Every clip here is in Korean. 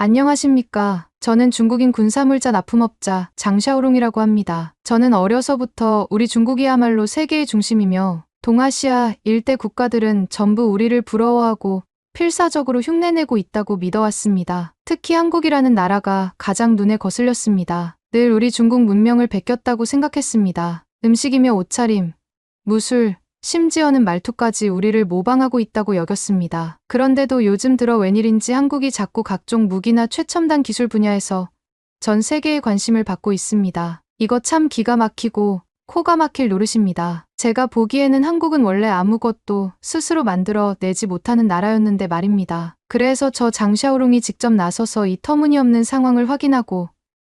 안녕하십니까. 저는 중국인 군사물자 납품업자 장샤오롱이라고 합니다. 저는 어려서부터 우리 중국이야말로 세계의 중심이며 동아시아 일대 국가들은 전부 우리를 부러워하고 필사적으로 흉내내고 있다고 믿어왔습니다. 특히 한국이라는 나라가 가장 눈에 거슬렸습니다. 늘 우리 중국 문명을 베꼈다고 생각했습니다. 음식이며 옷차림, 무술, 심지어는 말투까지 우리를 모방하고 있다고 여겼습니다. 그런데도 요즘 들어 웬일인지 한국이 자꾸 각종 무기나 최첨단 기술 분야에서 전 세계의 관심을 받고 있습니다. 이거 참 기가 막히고 코가 막힐 노릇입니다. 제가 보기에는 한국은 원래 아무것도 스스로 만들어 내지 못하는 나라였는데 말입니다. 그래서 저 장샤오롱이 직접 나서서 이 터무니없는 상황을 확인하고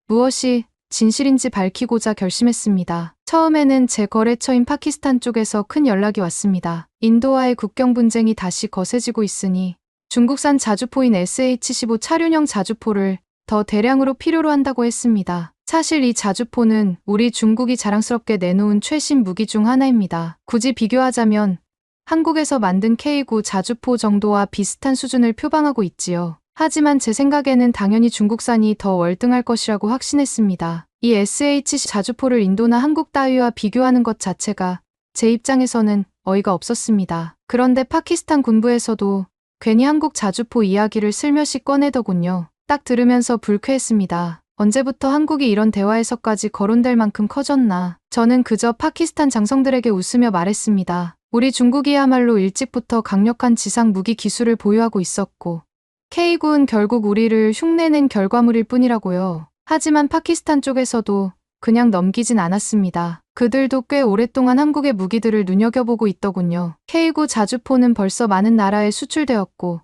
무엇이 진실인지 밝히고자 결심했습니다. 처음에는 제 거래처인 파키스탄 쪽에서 큰 연락이 왔습니다. 인도와의 국경 분쟁이 다시 거세지고 있으니 중국산 자주포인 SH-15 차륜형 자주포를 더 대량으로 필요로 한다고 했습니다. 사실 이 자주포는 우리 중국이 자랑스럽게 내놓은 최신 무기 중 하나입니다. 굳이 비교하자면 한국에서 만든 K9 자주포 정도와 비슷한 수준을 표방하고 있지요. 하지만 제 생각에는 당연히 중국산이 더 월등할 것이라고 확신했습니다. 이 SH 자주포를 인도나 한국 따위와 비교하는 것 자체가 제 입장에서는 어이가 없었습니다. 그런데 파키스탄 군부에서도 괜히 한국 자주포 이야기를 슬며시 꺼내더군요. 딱 들으면서 불쾌했습니다. 언제부터 한국이 이런 대화에서까지 거론될 만큼 커졌나. 저는 그저 파키스탄 장성들에게 웃으며 말했습니다. 우리 중국이야말로 일찍부터 강력한 지상 무기 기술을 보유하고 있었고 K9는 결국 우리를 흉내낸 결과물일 뿐이라고요. 하지만 파키스탄 쪽에서도 그냥 넘기진 않았습니다. 그들도 꽤 오랫동안 한국의 무기들을 눈여겨보고 있더군요. K9 자주포는 벌써 많은 나라에 수출되었고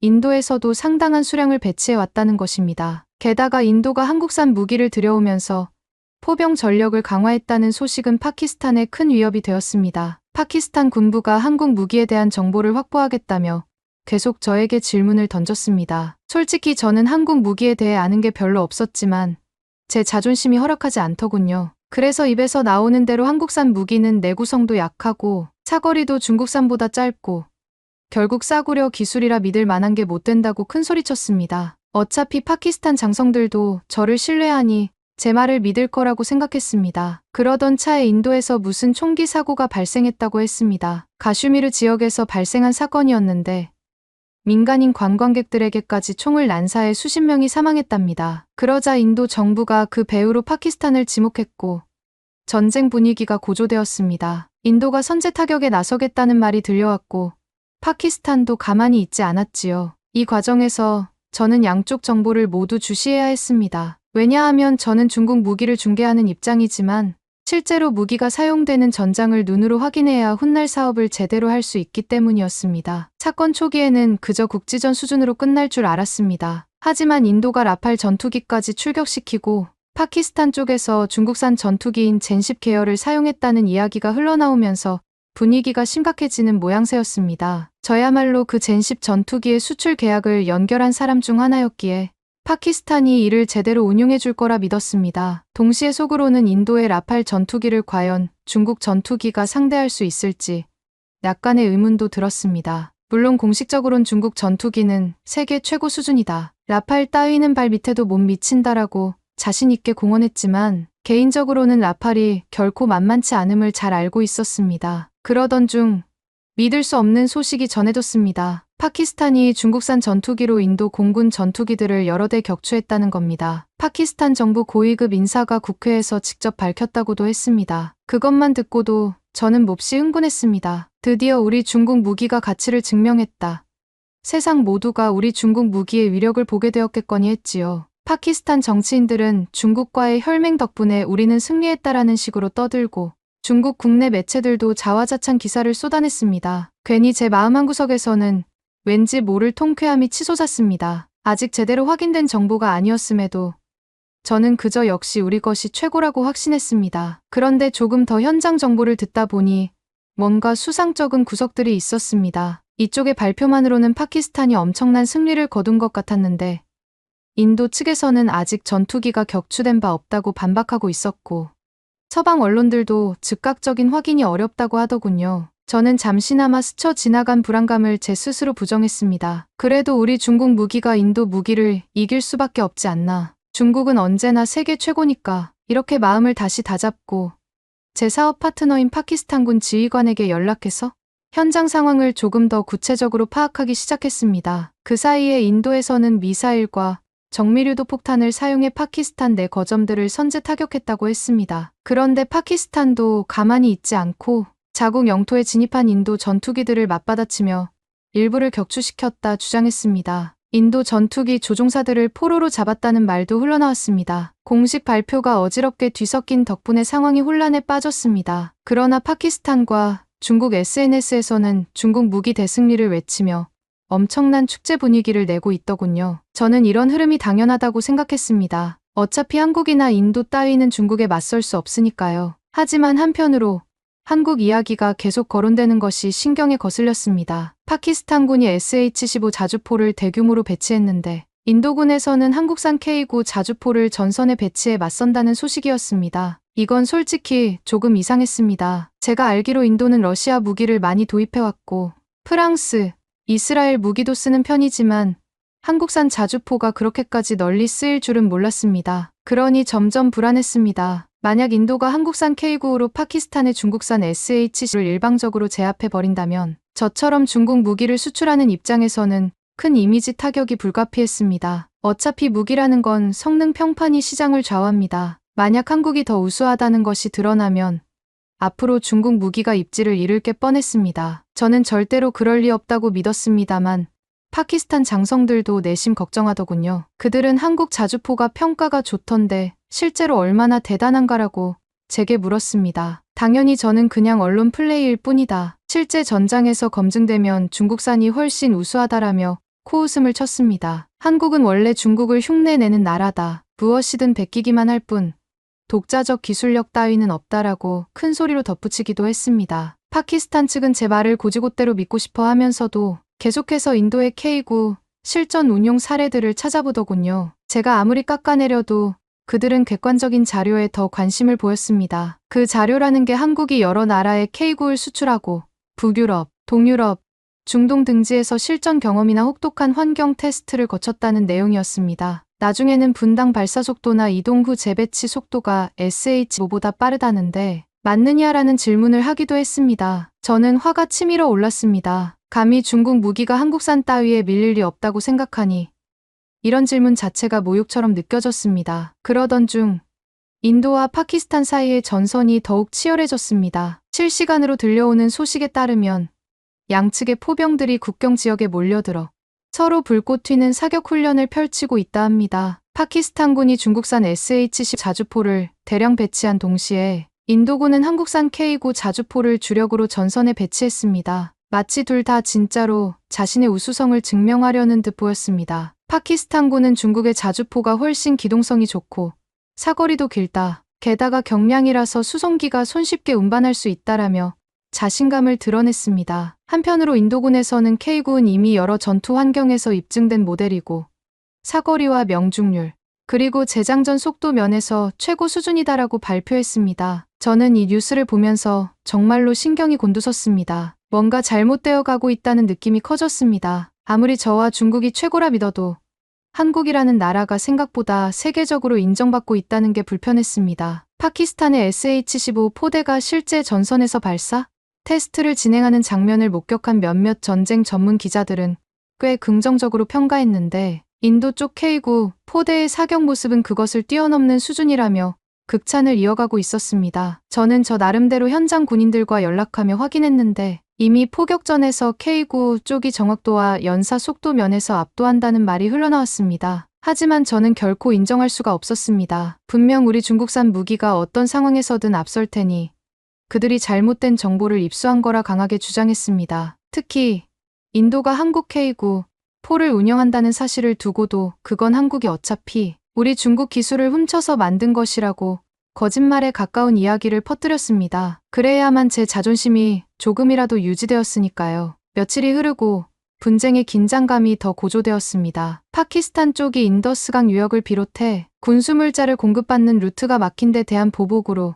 인도에서도 상당한 수량을 배치해왔다는 것입니다. 게다가 인도가 한국산 무기를 들여오면서 포병 전력을 강화했다는 소식은 파키스탄에 큰 위협이 되었습니다. 파키스탄 군부가 한국 무기에 대한 정보를 확보하겠다며 계속 저에게 질문을 던졌습니다. 솔직히 저는 한국 무기에 대해 아는 게 별로 없었지만 제 자존심이 허락하지 않더군요. 그래서 입에서 나오는 대로 한국산 무기는 내구성도 약하고 사거리도 중국산보다 짧고 결국 싸구려 기술이라 믿을 만한 게 못 된다고 큰소리쳤습니다. 어차피 파키스탄 장성들도 저를 신뢰하니 제 말을 믿을 거라고 생각했습니다. 그러던 차에 인도에서 무슨 총기 사고가 발생했다고 했습니다. 가슈미르 지역에서 발생한 사건이었는데 민간인 관광객들에게까지 총을 난사해 수십 명이 사망했답니다. 그러자 인도 정부가 그 배후로 파키스탄을 지목했고 전쟁 분위기가 고조되었습니다. 인도가 선제 타격에 나서겠다는 말이 들려왔고 파키스탄도 가만히 있지 않았지요. 이 과정에서 저는 양쪽 정보를 모두 주시해야 했습니다. 왜냐하면 저는 중국 무기를 중개하는 입장이지만 실제로 무기가 사용되는 전장을 눈으로 확인해야 훗날 사업을 제대로 할 수 있기 때문이었습니다. 사건 초기에는 그저 국지전 수준으로 끝날 줄 알았습니다. 하지만 인도가 라팔 전투기까지 출격시키고 파키스탄 쪽에서 중국산 전투기인 젠10 계열을 사용했다는 이야기가 흘러나오면서 분위기가 심각해지는 모양새였습니다. 저야말로 그 젠10 전투기의 수출 계약을 연결한 사람 중 하나였기에 파키스탄이 이를 제대로 운용해 줄 거라 믿었습니다. 동시에 속으로는 인도의 라팔 전투기를 과연 중국 전투기가 상대할 수 있을지 약간의 의문도 들었습니다. 물론 공식적으론 중국 전투기는 세계 최고 수준이다. 라팔 따위는 발 밑에도 못 미친다라고 자신 있게 공언했지만 개인적으로는 라팔이 결코 만만치 않음을 잘 알고 있었습니다. 그러던 중 믿을 수 없는 소식이 전해졌습니다. 파키스탄이 중국산 전투기로 인도 공군 전투기들을 여러 대 격추했다는 겁니다. 파키스탄 정부 고위급 인사가 국회에서 직접 밝혔다고도 했습니다. 그것만 듣고도 저는 몹시 흥분했습니다. 드디어 우리 중국 무기가 가치를 증명했다. 세상 모두가 우리 중국 무기의 위력을 보게 되었겠거니 했지요. 파키스탄 정치인들은 중국과의 혈맹 덕분에 우리는 승리했다라는 식으로 떠들고 중국 국내 매체들도 자화자찬 기사를 쏟아냈습니다. 괜히 제 마음 한구석에서는 왠지 모를 통쾌함이 치솟았습니다. 아직 제대로 확인된 정보가 아니었음에도 저는 그저 역시 우리 것이 최고라고 확신했습니다. 그런데 조금 더 현장 정보를 듣다 보니 뭔가 수상쩍은 구석들이 있었습니다. 이쪽의 발표만으로는 파키스탄이 엄청난 승리를 거둔 것 같았는데 인도 측에서는 아직 전투기가 격추된 바 없다고 반박하고 있었고 서방 언론들도 즉각적인 확인이 어렵다고 하더군요. 저는 잠시나마 스쳐 지나간 불안감을 제 스스로 부정했습니다. 그래도 우리 중국 무기가 인도 무기를 이길 수밖에 없지 않나. 중국은 언제나 세계 최고니까. 이렇게 마음을 다시 다잡고 제 사업 파트너인 파키스탄군 지휘관에게 연락해서 현장 상황을 조금 더 구체적으로 파악하기 시작했습니다. 그 사이에 인도에서는 미사일과 정밀유도 폭탄을 사용해 파키스탄 내 거점들을 선제 타격했다고 했습니다. 그런데 파키스탄도 가만히 있지 않고 자국 영토에 진입한 인도 전투기들을 맞받아치며 일부를 격추시켰다 주장했습니다. 인도 전투기 조종사들을 포로로 잡았다는 말도 흘러나왔습니다. 공식 발표가 어지럽게 뒤섞인 덕분에 상황이 혼란에 빠졌습니다. 그러나 파키스탄과 중국 SNS에서는 중국 무기 대승리를 외치며 엄청난 축제 분위기를 내고 있더군요. 저는 이런 흐름이 당연하다고 생각했습니다. 어차피 한국이나 인도 따위는 중국에 맞설 수 없으니까요. 하지만 한편으로 한국 이야기가 계속 거론되는 것이 신경에 거슬렸습니다. 파키스탄군이 SH-15 자주포를 대규모로 배치했는데 인도군에서는 한국산 K9 자주포를 전선에 배치해 맞선다는 소식이었습니다. 이건 솔직히 조금 이상했습니다. 제가 알기로 인도는 러시아 무기를 많이 도입해왔고 프랑스, 이스라엘 무기도 쓰는 편이지만 한국산 자주포가 그렇게까지 널리 쓰일 줄은 몰랐습니다. 그러니 점점 불안했습니다. 만약 인도가 한국산 K9로 파키스탄의 중국산 SH-15를 일방적으로 제압해버린다면 저처럼 중국 무기를 수출하는 입장에서는 큰 이미지 타격이 불가피했습니다. 어차피 무기라는 건 성능 평판이 시장을 좌우합니다. 만약 한국이 더 우수하다는 것이 드러나면 앞으로 중국 무기가 입지를 잃을 게 뻔했습니다. 저는 절대로 그럴 리 없다고 믿었습니다만 파키스탄 장성들도 내심 걱정하더군요. 그들은 한국 자주포가 평가가 좋던데 실제로 얼마나 대단한가라고 제게 물었습니다. 당연히 저는 그냥 언론 플레이일 뿐이다. 실제 전장에서 검증되면 중국산이 훨씬 우수하다라며 코웃음을 쳤습니다. 한국은 원래 중국을 흉내내는 나라다. 무엇이든 베끼기만 할 뿐 독자적 기술력 따위는 없다라고 큰 소리로 덧붙이기도 했습니다. 파키스탄 측은 제 말을 고지곳대로 믿고 싶어 하면서도 계속해서 인도의 K9 실전 운용 사례들을 찾아보더군요. 제가 아무리 깎아내려도 그들은 객관적인 자료에 더 관심을 보였습니다. 그 자료라는 게 한국이 여러 나라에 K9를 수출하고 북유럽, 동유럽, 중동 등지에서 실전 경험이나 혹독한 환경 테스트를 거쳤다는 내용이었습니다. 나중에는 분당 발사 속도나 이동 후 재배치 속도가 SH-5보다 빠르다는데 맞느냐라는 질문을 하기도 했습니다. 저는 화가 치밀어 올랐습니다. 감히 중국 무기가 한국산 따위에 밀릴 리 없다고 생각하니 이런 질문 자체가 모욕처럼 느껴졌습니다. 그러던 중 인도와 파키스탄 사이의 전선이 더욱 치열해졌습니다. 실시간으로 들려오는 소식에 따르면 양측의 포병들이 국경 지역에 몰려들어 서로 불꽃 튀는 사격 훈련을 펼치고 있다 합니다. 파키스탄군이 중국산 SH-10 자주포를 대량 배치한 동시에 인도군은 한국산 K9 자주포를 주력으로 전선에 배치했습니다. 마치 둘 다 진짜로 자신의 우수성을 증명하려는 듯 보였습니다. 파키스탄군은 중국의 자주포가 훨씬 기동성이 좋고 사거리도 길다. 게다가 경량이라서 수송기가 손쉽게 운반할 수 있다라며 자신감을 드러냈습니다. 한편으로 인도군에서는 K9는 이미 여러 전투 환경에서 입증된 모델이고 사거리와 명중률, 그리고 재장전 속도 면에서 최고 수준이다라고 발표했습니다. 저는 이 뉴스를 보면서 정말로 신경이 곤두섰습니다. 뭔가 잘못되어 가고 있다는 느낌이 커졌습니다. 아무리 저와 중국이 최고라 믿어도 한국이라는 나라가 생각보다 세계적으로 인정받고 있다는 게 불편했습니다. 파키스탄의 SH-15 포대가 실제 전선에서 발사, 테스트를 진행하는 장면을 목격한 몇몇 전쟁 전문 기자들은 꽤 긍정적으로 평가했는데 인도 쪽 K9 포대의 사격 모습은 그것을 뛰어넘는 수준이라며 극찬을 이어가고 있었습니다. 저는 저 나름대로 현장 군인들과 연락하며 확인했는데 이미 포격전에서 K9 쪽이 정확도와 연사 속도 면에서 압도한다는 말이 흘러나왔습니다. 하지만 저는 결코 인정할 수가 없었습니다. 분명 우리 중국산 무기가 어떤 상황에서든 앞설 테니 그들이 잘못된 정보를 입수한 거라 강하게 주장했습니다. 특히 인도가 한국 K9 포를 운영한다는 사실을 두고도 그건 한국이 어차피 우리 중국 기술을 훔쳐서 만든 것이라고 거짓말에 가까운 이야기를 퍼뜨렸습니다. 그래야만 제 자존심이 조금이라도 유지되었으니까요. 며칠이 흐르고 분쟁의 긴장감이 더 고조되었습니다. 파키스탄 쪽이 인더스강 유역을 비롯해 군수물자를 공급받는 루트가 막힌 데 대한 보복으로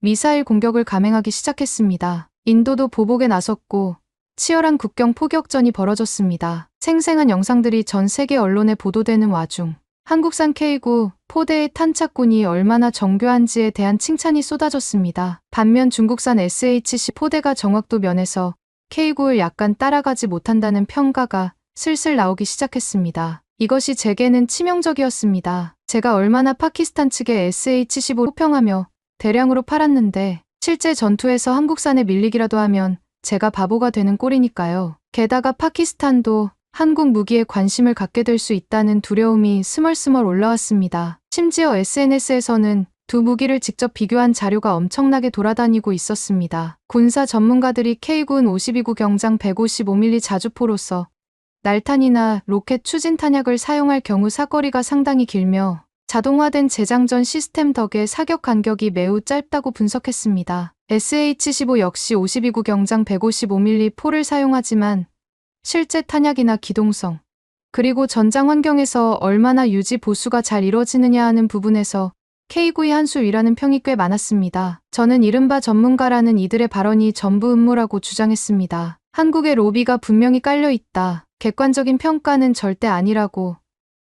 미사일 공격을 감행하기 시작했습니다. 인도도 보복에 나섰고 치열한 국경 포격전이 벌어졌습니다. 생생한 영상들이 전 세계 언론에 보도되는 와중 한국산 K9 포대의 탄착군이 얼마나 정교한지에 대한 칭찬이 쏟아졌습니다. 반면 중국산 SH-10 포대가 정확도 면에서 K9를 약간 따라가지 못한다는 평가가 슬슬 나오기 시작했습니다. 이것이 제게는 치명적이었습니다. 제가 얼마나 파키스탄 측의 SH-15를 호평하며 대량으로 팔았는데 실제 전투에서 한국산에 밀리기라도 하면 제가 바보가 되는 꼴이니까요. 게다가 파키스탄도 한국 무기에 관심을 갖게 될 수 있다는 두려움이 스멀스멀 올라왔습니다. 심지어 SNS에서는 두 무기를 직접 비교한 자료가 엄청나게 돌아다니고 있었습니다. 군사 전문가들이 K9는 52구 경장 155mm 자주포로서 날탄이나 로켓 추진 탄약을 사용할 경우 사거리가 상당히 길며 자동화된 재장전 시스템 덕에 사격 간격이 매우 짧다고 분석했습니다. SH-15 역시 52구 경장 155mm 포를 사용하지만 실제 탄약이나 기동성, 그리고 전장 환경에서 얼마나 유지 보수가 잘 이뤄지느냐 하는 부분에서 K9의 한 수 위라는 평이 꽤 많았습니다. 저는 이른바 전문가라는 이들의 발언이 전부 음모라고 주장했습니다. 한국의 로비가 분명히 깔려 있다. 객관적인 평가는 절대 아니라고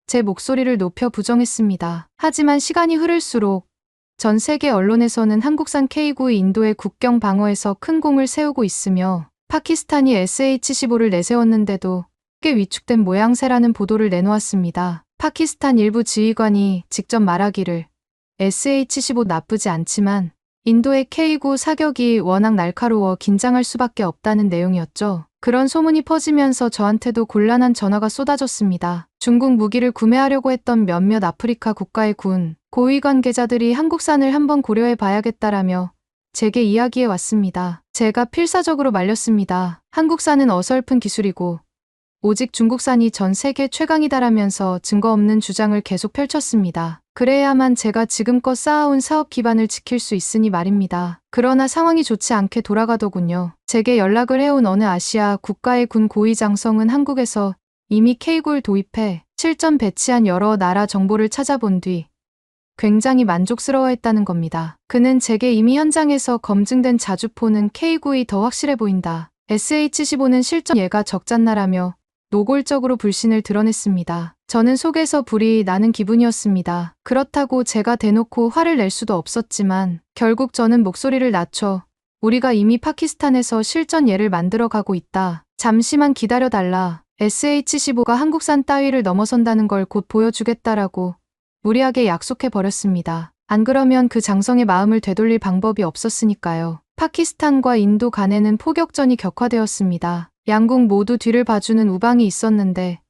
제 목소리를 높여 부정했습니다. 하지만 시간이 흐를수록 전 세계 언론에서는 한국산 K9의 인도의 국경 방어에서 큰 공을 세우고 있으며 파키스탄이 SH-15를 내세웠는데도 꽤 위축된 모양새라는 보도를 내놓았습니다. 파키스탄 일부 지휘관이 직접 말하기를 SH-15 나쁘지 않지만 인도의 K9 사격이 워낙 날카로워 긴장할 수밖에 없다는 내용이었죠. 그런 소문이 퍼지면서 저한테도 곤란한 전화가 쏟아졌습니다. 중국 무기를 구매하려고 했던 몇몇 아프리카 국가의 군, 고위 관계자들이 한국산을 한번 고려해 봐야겠다라며 제게 이야기해 왔습니다. 제가 필사적으로 말렸습니다. 한국산은 어설픈 기술이고 오직 중국산이 전 세계 최강이다라면서 증거 없는 주장을 계속 펼쳤습니다. 그래야만 제가 지금껏 쌓아온 사업 기반을 지킬 수 있으니 말입니다. 그러나 상황이 좋지 않게 돌아가더군요. 제게 연락을 해온 어느 아시아 국가의 군 고위 장성은 한국에서 이미 K9를 도입해 실전 배치한 여러 나라 정보를 찾아본 뒤 굉장히 만족스러워했다는 겁니다. 그는 제게 이미 현장에서 검증된 자주포는 K9이 더 확실해 보인다. SH-15는 실전 예가 적잖나라며 노골적으로 불신을 드러냈습니다. 저는 속에서 불이 나는 기분이었습니다. 그렇다고 제가 대놓고 화를 낼 수도 없었지만 결국 저는 목소리를 낮춰 우리가 이미 파키스탄에서 실전 예를 만들어 가고 있다. 잠시만 기다려달라. SH-15가 한국산 따위를 넘어선다는 걸 곧 보여주겠다라고 무리하게 약속해버렸습니다. 안 그러면 그 장성의 마음을 되돌릴 방법이 없었으니까요. 파키스탄과 인도 간에는 포격전이 격화되었습니다. 양국 모두 뒤를 봐주는 우방이 있었는데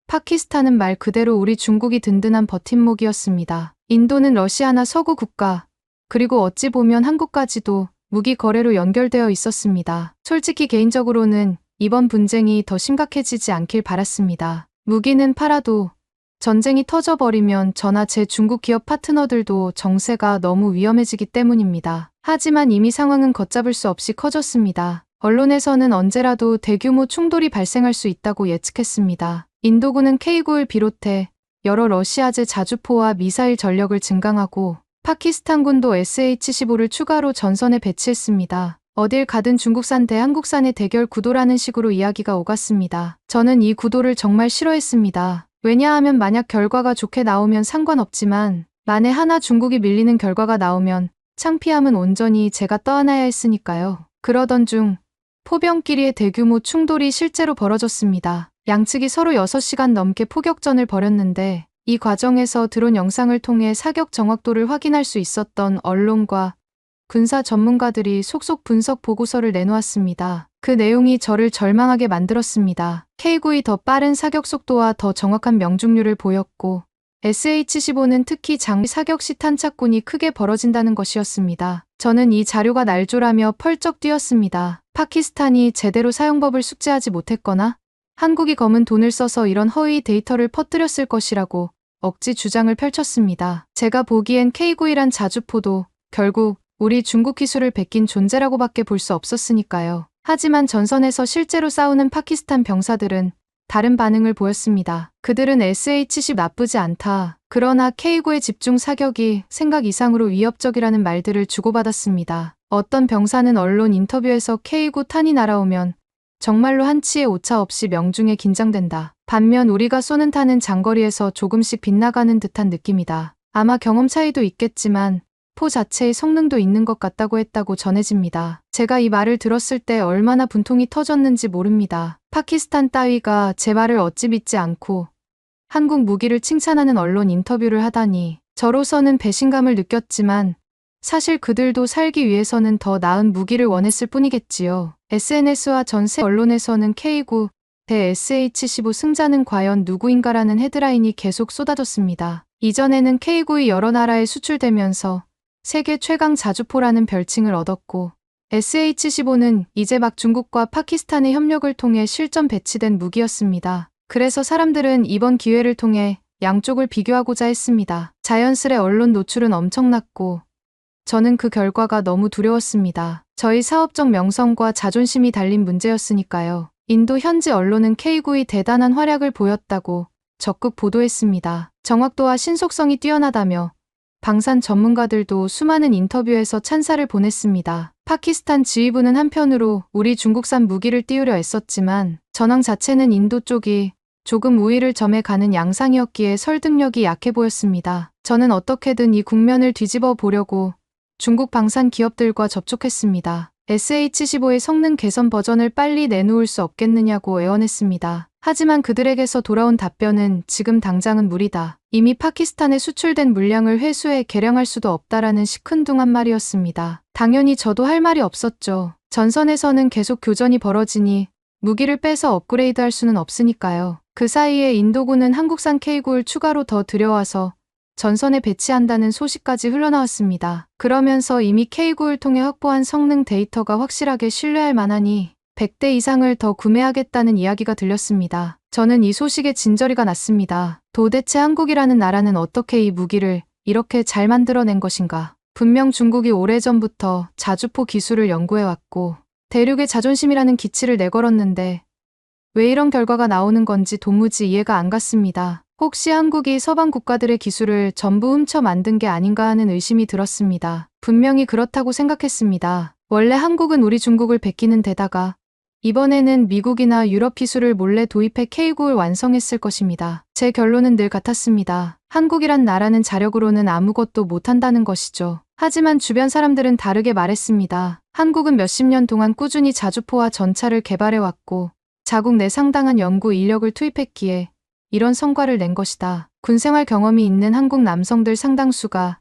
파키스탄은 말 그대로 우리 중국이 든든한 버팀목이었습니다. 인도는 러시아나 서구 국가, 그리고 어찌 보면 한국까지도 무기 거래로 연결되어 있었습니다. 솔직히 개인적으로는 이번 분쟁이 더 심각해지지 않길 바랐습니다. 무기는 팔아도 전쟁이 터져버리면 저나 제 중국 기업 파트너들도 정세가 너무 위험해지기 때문입니다. 하지만 이미 상황은 걷잡을 수 없이 커졌습니다. 언론에서는 언제라도 대규모 충돌이 발생할 수 있다고 예측했습니다. 인도군은 K9를 비롯해 여러 러시아제 자주포와 미사일 전력을 증강하고 파키스탄군도 SH-15를 추가로 전선에 배치했습니다. 어딜 가든 중국산 대 한국산의 대결 구도라는 식으로 이야기가 오갔습니다. 저는 이 구도를 정말 싫어했습니다. 왜냐하면 만약 결과가 좋게 나오면 상관없지만 만에 하나 중국이 밀리는 결과가 나오면 창피함은 온전히 제가 떠안아야 했으니까요. 그러던 중 포병끼리의 대규모 충돌이 실제로 벌어졌습니다. 양측이 서로 6시간 넘게 포격전을 벌였는데 이 과정에서 드론 영상을 통해 사격 정확도를 확인할 수 있었던 언론과 군사 전문가들이 속속 분석 보고서를 내놓았습니다. 그 내용이 저를 절망하게 만들었습니다. K9이 더 빠른 사격 속도와 더 정확한 명중률을 보였고 SH-15는 특히 장비 사격 시 탄착군이 크게 벌어진다는 것이었습니다. 저는 이 자료가 날조라며 펄쩍 뛰었습니다. 파키스탄이 제대로 사용법을 숙지하지 못했거나 한국이 검은 돈을 써서 이런 허위 데이터를 퍼뜨렸을 것이라고 억지 주장을 펼쳤습니다. 제가 보기엔 K9이란 자주포도 결국 우리 중국 기술을 베낀 존재라고밖에 볼 수 없었으니까요. 하지만 전선에서 실제로 싸우는 파키스탄 병사들은 다른 반응을 보였습니다. 그들은 SH-10 나쁘지 않다. 그러나 K9의 집중 사격이 생각 이상으로 위협적이라는 말들을 주고받았습니다. 어떤 병사는 언론 인터뷰에서 K9 탄이 날아오면 정말로 한치의 오차 없이 명중에 긴장된다. 반면 우리가 쏘는 탄은 장거리에서 조금씩 빗나가는 듯한 느낌이다. 아마 경험 차이도 있겠지만 포 자체의 성능도 있는 것 같다고 했다고 전해집니다. 제가 이 말을 들었을 때 얼마나 분통이 터졌는지 모릅니다. 파키스탄 따위가 제 말을 어찌 믿지 않고 한국 무기를 칭찬하는 언론 인터뷰를 하다니 저로서는 배신감을 느꼈지만 사실 그들도 살기 위해서는 더 나은 무기를 원했을 뿐이겠지요. SNS와 전세 언론에서는 K9 대 SH-15 승자는 과연 누구인가라는 헤드라인이 계속 쏟아졌습니다. 이전에는 K9이 여러 나라에 수출되면서 세계 최강 자주포라는 별칭을 얻었고 SH-15는 이제 막 중국과 파키스탄의 협력을 통해 실전 배치된 무기였습니다. 그래서 사람들은 이번 기회를 통해 양쪽을 비교하고자 했습니다. 자연스레 언론 노출은 엄청났고 저는 그 결과가 너무 두려웠습니다. 저희 사업적 명성과 자존심이 달린 문제였으니까요. 인도 현지 언론은 K9이 대단한 활약을 보였다고 적극 보도했습니다. 정확도와 신속성이 뛰어나다며 방산 전문가들도 수많은 인터뷰에서 찬사를 보냈습니다. 파키스탄 지휘부는 한편으로 우리 중국산 무기를 띄우려 애썼지만 전황 자체는 인도 쪽이 조금 우위를 점해 가는 양상이었기에 설득력이 약해 보였습니다. 저는 어떻게든 이 국면을 뒤집어 보려고 중국 방산 기업들과 접촉했습니다. SH-15의 성능 개선 버전을 빨리 내놓을 수 없겠느냐고 애원했습니다. 하지만 그들에게서 돌아온 답변은 지금 당장은 무리다. 이미 파키스탄에 수출된 물량을 회수해 개량할 수도 없다라는 시큰둥한 말이었습니다. 당연히 저도 할 말이 없었죠. 전선에서는 계속 교전이 벌어지니 무기를 빼서 업그레이드할 수는 없으니까요. 그 사이에 인도군은 한국산 K9를 추가로 더 들여와서 전선에 배치한다는 소식까지 흘러나왔습니다. 그러면서 이미 K9를 통해 확보한 성능 데이터가 확실하게 신뢰할 만하니 100대 이상을 더 구매하겠다는 이야기가 들렸습니다. 저는 이 소식에 진저리가 났습니다. 도대체 한국이라는 나라는 어떻게 이 무기를 이렇게 잘 만들어낸 것인가? 분명 중국이 오래전부터 자주포 기술을 연구해왔고 대륙의 자존심이라는 기치를 내걸었는데 왜 이런 결과가 나오는 건지 도무지 이해가 안 갔습니다. 혹시 한국이 서방 국가들의 기술을 전부 훔쳐 만든 게 아닌가 하는 의심이 들었습니다. 분명히 그렇다고 생각했습니다. 원래 한국은 우리 중국을 베끼는 데다가 이번에는 미국이나 유럽 기술을 몰래 도입해 K9를 완성했을 것입니다. 제 결론은 늘 같았습니다. 한국이란 나라는 자력으로는 아무것도 못한다는 것이죠. 하지만 주변 사람들은 다르게 말했습니다. 한국은 몇십 년 동안 꾸준히 자주포와 전차를 개발해왔고 자국 내 상당한 연구 인력을 투입했기에 이런 성과를 낸 것이다. 군생활 경험이 있는 한국 남성들 상당수가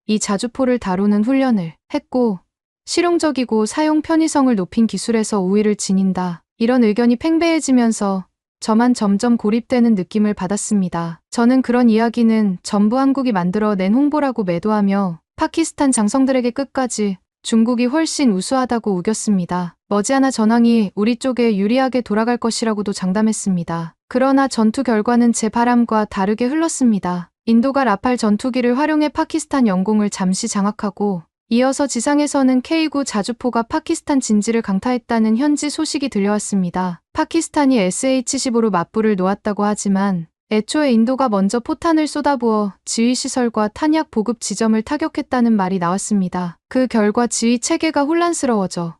이 자주포를 다루는 훈련을 했고 실용적이고 사용 편의성을 높인 기술에서 우위를 지닌다. 이런 의견이 팽배해지면서 저만 점점 고립되는 느낌을 받았습니다. 저는 그런 이야기는 전부 한국이 만들어낸 홍보라고 매도하며 파키스탄 장성들에게 끝까지 중국이 훨씬 우수하다고 우겼습니다. 머지않아 전황이 우리 쪽에 유리하게 돌아갈 것이라고도 장담했습니다. 그러나 전투 결과는 제 바람과 다르게 흘렀습니다. 인도가 라팔 전투기를 활용해 파키스탄 영공을 잠시 장악하고 이어서 지상에서는 K9 자주포가 파키스탄 진지를 강타했다는 현지 소식이 들려왔습니다. 파키스탄이 SH-15로 맞불을 놓았다고 하지만 애초에 인도가 먼저 포탄을 쏟아부어 지휘시설과 탄약 보급 지점을 타격했다는 말이 나왔습니다. 그 결과 지휘 체계가 혼란스러워져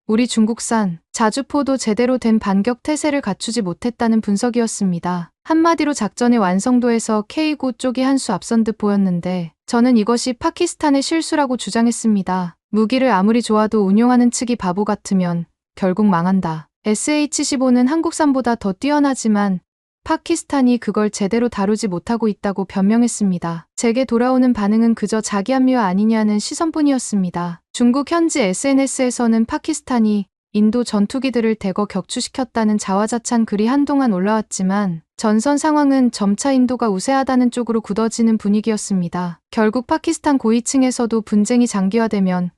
우리 중국산 자주포도 제대로 된 반격 태세를 갖추지 못했다는 분석이었습니다. 한마디로 작전의 완성도에서 K9 쪽이 한 수 앞선 듯 보였는데 저는 이것이 파키스탄의 실수라고 주장했습니다. 무기를 아무리 좋아도 운용하는 측이 바보 같으면 결국 망한다. SH-15는 한국산보다 더 뛰어나지만 파키스탄이 그걸 제대로 다루지 못하고 있다고 변명했습니다. 제게 돌아오는 반응은 그저 자기 합리화 아니냐는 시선뿐이었습니다. 중국 현지 SNS에서는 파키스탄이 인도 전투기들을 대거 격추시켰다는 자화자찬 글이 한동안 올라왔지만 전선 상황은 점차 인도가 우세하다는 쪽으로 굳어지는 분위기였습니다. 결국 파키스탄 고위층에서도 분쟁이 장기화되면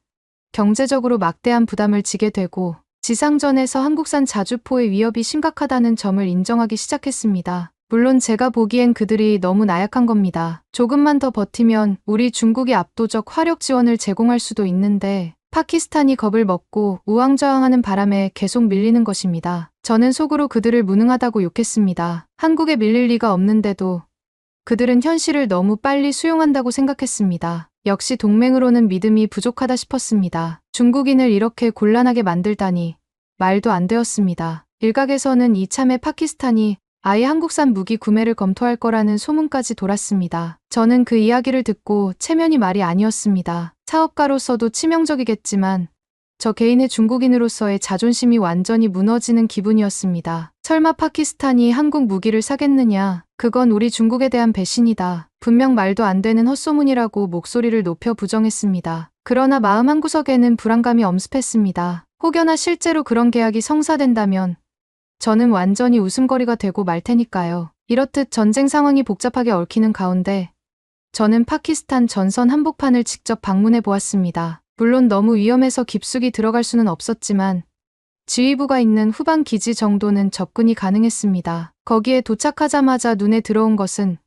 경제적으로 막대한 부담을 지게 되고 지상전에서 한국산 자주포의 위협이 심각하다는 점을 인정하기 시작했습니다. 물론 제가 보기엔 그들이 너무 나약한 겁니다. 조금만 더 버티면 우리 중국이 압도적 화력 지원을 제공할 수도 있는데 파키스탄이 겁을 먹고 우왕좌왕하는 바람에 계속 밀리는 것입니다. 저는 속으로 그들을 무능하다고 욕했습니다. 한국에 밀릴 리가 없는데도 그들은 현실을 너무 빨리 수용한다고 생각했습니다. 역시 동맹으로는 믿음이 부족하다 싶었습니다. 중국인을 이렇게 곤란하게 만들다니 말도 안 되었습니다. 일각에서는 이참에 파키스탄이 아예 한국산 무기 구매를 검토할 거라는 소문까지 돌았습니다. 저는 그 이야기를 듣고 체면이 말이 아니었습니다. 사업가로서도 치명적이겠지만 저 개인의 중국인으로서의 자존심이 완전히 무너지는 기분이었습니다. 설마 파키스탄이 한국 무기를 사겠느냐? 그건 우리 중국에 대한 배신이다. 분명 말도 안 되는 헛소문이라고 목소리를 높여 부정했습니다. 그러나 마음 한구석에는 불안감이 엄습했습니다. 혹여나 실제로 그런 계약이 성사된다면 저는 완전히 웃음거리가 되고 말 테니까요. 이렇듯 전쟁 상황이 복잡하게 얽히는 가운데 저는 파키스탄 전선 한복판을 직접 방문해 보았습니다. 물론 너무 위험해서 깊숙이 들어갈 수는 없었지만 지휘부가 있는 후방 기지 정도는 접근이 가능했습니다. 거기에 도착하자마자 눈에 들어온 것은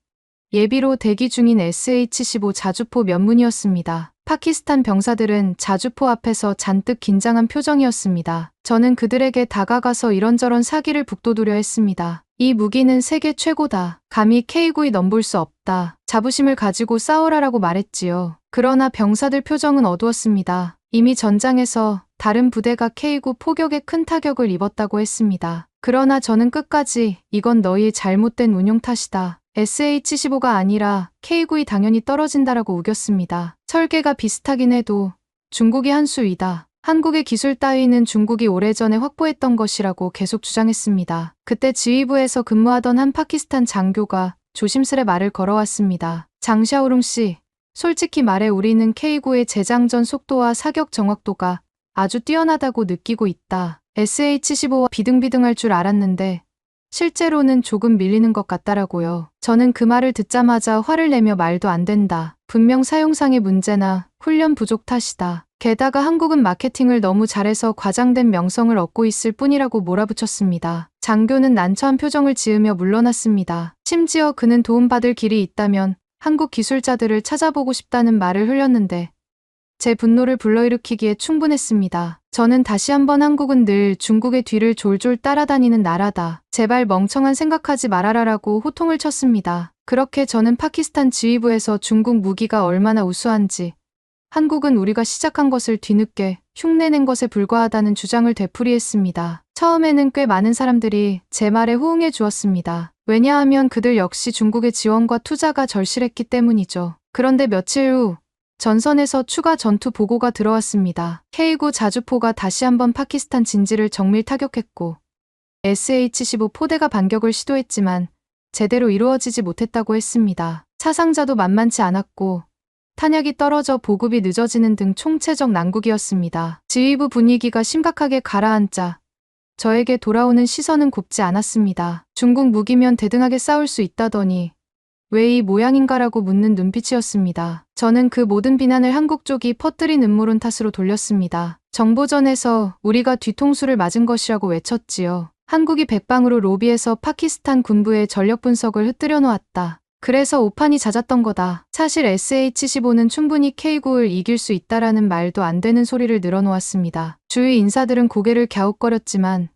예비로 대기 중인 SH-15 자주포 면문이었습니다. 파키스탄 병사들은 자주포 앞에서 잔뜩 긴장한 표정이었습니다. 저는 그들에게 다가가서 이런저런 사기를 북돋우려 했습니다. 이 무기는 세계 최고다. 감히 K9이 넘볼 수 없다. 자부심을 가지고 싸우라라고 말했지요. 그러나 병사들 표정은 어두웠습니다. 이미 전장에서 다른 부대가 K9 포격에 큰 타격을 입었다고 했습니다. 그러나 저는 끝까지 이건 너희의 잘못된 운용 탓이다. SH-15가 아니라 K9이 당연히 떨어진다라고 우겼습니다. 설계가 비슷하긴 해도 중국이 한 수 위다. 한국의 기술 따위는 중국이 오래전에 확보했던 것이라고 계속 주장했습니다. 그때 지휘부에서 근무하던 한 파키스탄 장교가 조심스레 말을 걸어왔습니다. 장샤오룽 씨, 솔직히 말해 우리는 K9의 재장전 속도와 사격 정확도가 아주 뛰어나다고 느끼고 있다. SH-15와 비등비등할 줄 알았는데 실제로는 조금 밀리는 것 같다라고요. 저는 그 말을 듣자마자 화를 내며 말도 안 된다. 분명 사용상의 문제나 훈련 부족 탓이다. 게다가 한국은 마케팅을 너무 잘해서 과장된 명성을 얻고 있을 뿐이라고 몰아붙였습니다. 장교는 난처한 표정을 지으며 물러났습니다. 심지어 그는 도움받을 길이 있다면 한국 기술자들을 찾아보고 싶다는 말을 흘렸는데 제 분노를 불러일으키기에 충분했습니다. 저는 다시 한번 한국은 늘 중국의 뒤를 졸졸 따라다니는 나라다. 제발 멍청한 생각하지 말아라라고 호통을 쳤습니다. 그렇게 저는 파키스탄 지휘부에서 중국 무기가 얼마나 우수한지 한국은 우리가 시작한 것을 뒤늦게 흉내낸 것에 불과하다는 주장을 되풀이했습니다. 처음에는 꽤 많은 사람들이 제 말에 호응해 주었습니다. 왜냐하면 그들 역시 중국의 지원과 투자가 절실했기 때문이죠. 그런데 며칠 후 전선에서 추가 전투 보고가 들어왔습니다. K9 자주포가 다시 한번 파키스탄 진지를 정밀 타격했고 SH-15 포대가 반격을 시도했지만 제대로 이루어지지 못했다고 했습니다. 사상자도 만만치 않았고 탄약이 떨어져 보급이 늦어지는 등 총체적 난국이었습니다. 지휘부 분위기가 심각하게 가라앉자 저에게 돌아오는 시선은 곱지 않았습니다. 중국 무기면 대등하게 싸울 수 있다더니 왜 이 모양인가라고 묻는 눈빛이었습니다. 저는 그 모든 비난을 한국 쪽이 퍼뜨린 음모론 탓으로 돌렸습니다. 정보전에서 우리가 뒤통수를 맞은 것이라고 외쳤지요. 한국이 백방으로 로비해서 파키스탄 군부의 전력 분석을 흩뜨려 놓았다. 그래서 오판이 잦았던 거다. 사실 SH-15는 충분히 K9를 이길 수 있다라는 말도 안 되는 소리를 늘어놓았습니다. 주위 인사들은 고개를 갸웃거렸지만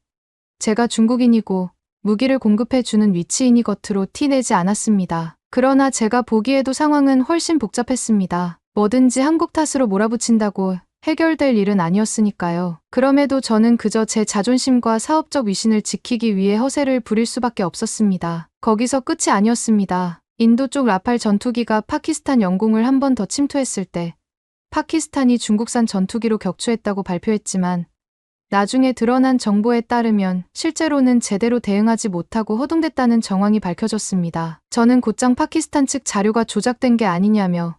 제가 중국인이고 무기를 공급해주는 위치이니 겉으로 티내지 않았습니다. 그러나 제가 보기에도 상황은 훨씬 복잡했습니다. 뭐든지 한국 탓으로 몰아붙인다고 해결될 일은 아니었으니까요. 그럼에도 저는 그저 제 자존심과 사업적 위신을 지키기 위해 허세를 부릴 수밖에 없었습니다. 거기서 끝이 아니었습니다. 인도 쪽 라팔 전투기가 파키스탄 영공을 한 번 더 침투했을 때 파키스탄이 중국산 전투기로 격추했다고 발표했지만 나중에 드러난 정보에 따르면 실제로는 제대로 대응하지 못하고 허둥댔다는 정황이 밝혀졌습니다. 저는 곧장 파키스탄 측 자료가 조작된 게 아니냐며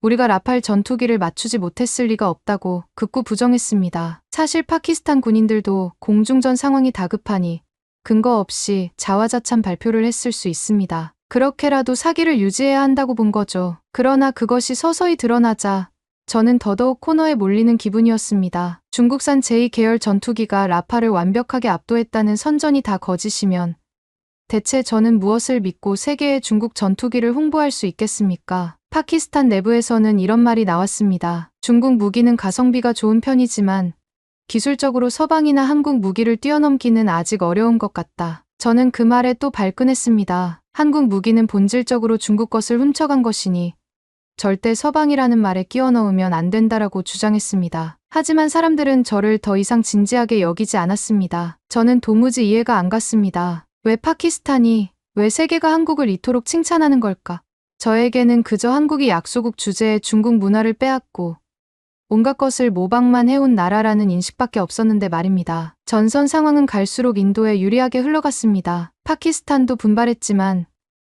우리가 라팔 전투기를 맞추지 못했을 리가 없다고 극구 부정했습니다. 사실 파키스탄 군인들도 공중전 상황이 다급하니 근거 없이 자화자찬 발표를 했을 수 있습니다. 그렇게라도 사기를 유지해야 한다고 본 거죠. 그러나 그것이 서서히 드러나자 저는 더더욱 코너에 몰리는 기분이었습니다. 중국산 제2계열 전투기가 라팔을 완벽하게 압도했다는 선전이 다 거짓이면 대체 저는 무엇을 믿고 세계에 중국 전투기를 홍보할 수 있겠습니까? 파키스탄 내부에서는 이런 말이 나왔습니다. 중국 무기는 가성비가 좋은 편이지만 기술적으로 서방이나 한국 무기를 뛰어넘기는 아직 어려운 것 같다. 저는 그 말에 또 발끈했습니다. 한국 무기는 본질적으로 중국 것을 훔쳐간 것이니 절대 서방이라는 말에 끼워 넣으면 안 된다라고 주장했습니다. 하지만 사람들은 저를 더 이상 진지하게 여기지 않았습니다. 저는 도무지 이해가 안 갔습니다. 왜 파키스탄이, 왜 세계가 한국을 이토록 칭찬하는 걸까? 저에게는 그저 한국이 약소국 주제에 중국 문화를 빼앗고 온갖 것을 모방만 해온 나라라는 인식밖에 없었는데 말입니다. 전선 상황은 갈수록 인도에 유리하게 흘러갔습니다. 파키스탄도 분발했지만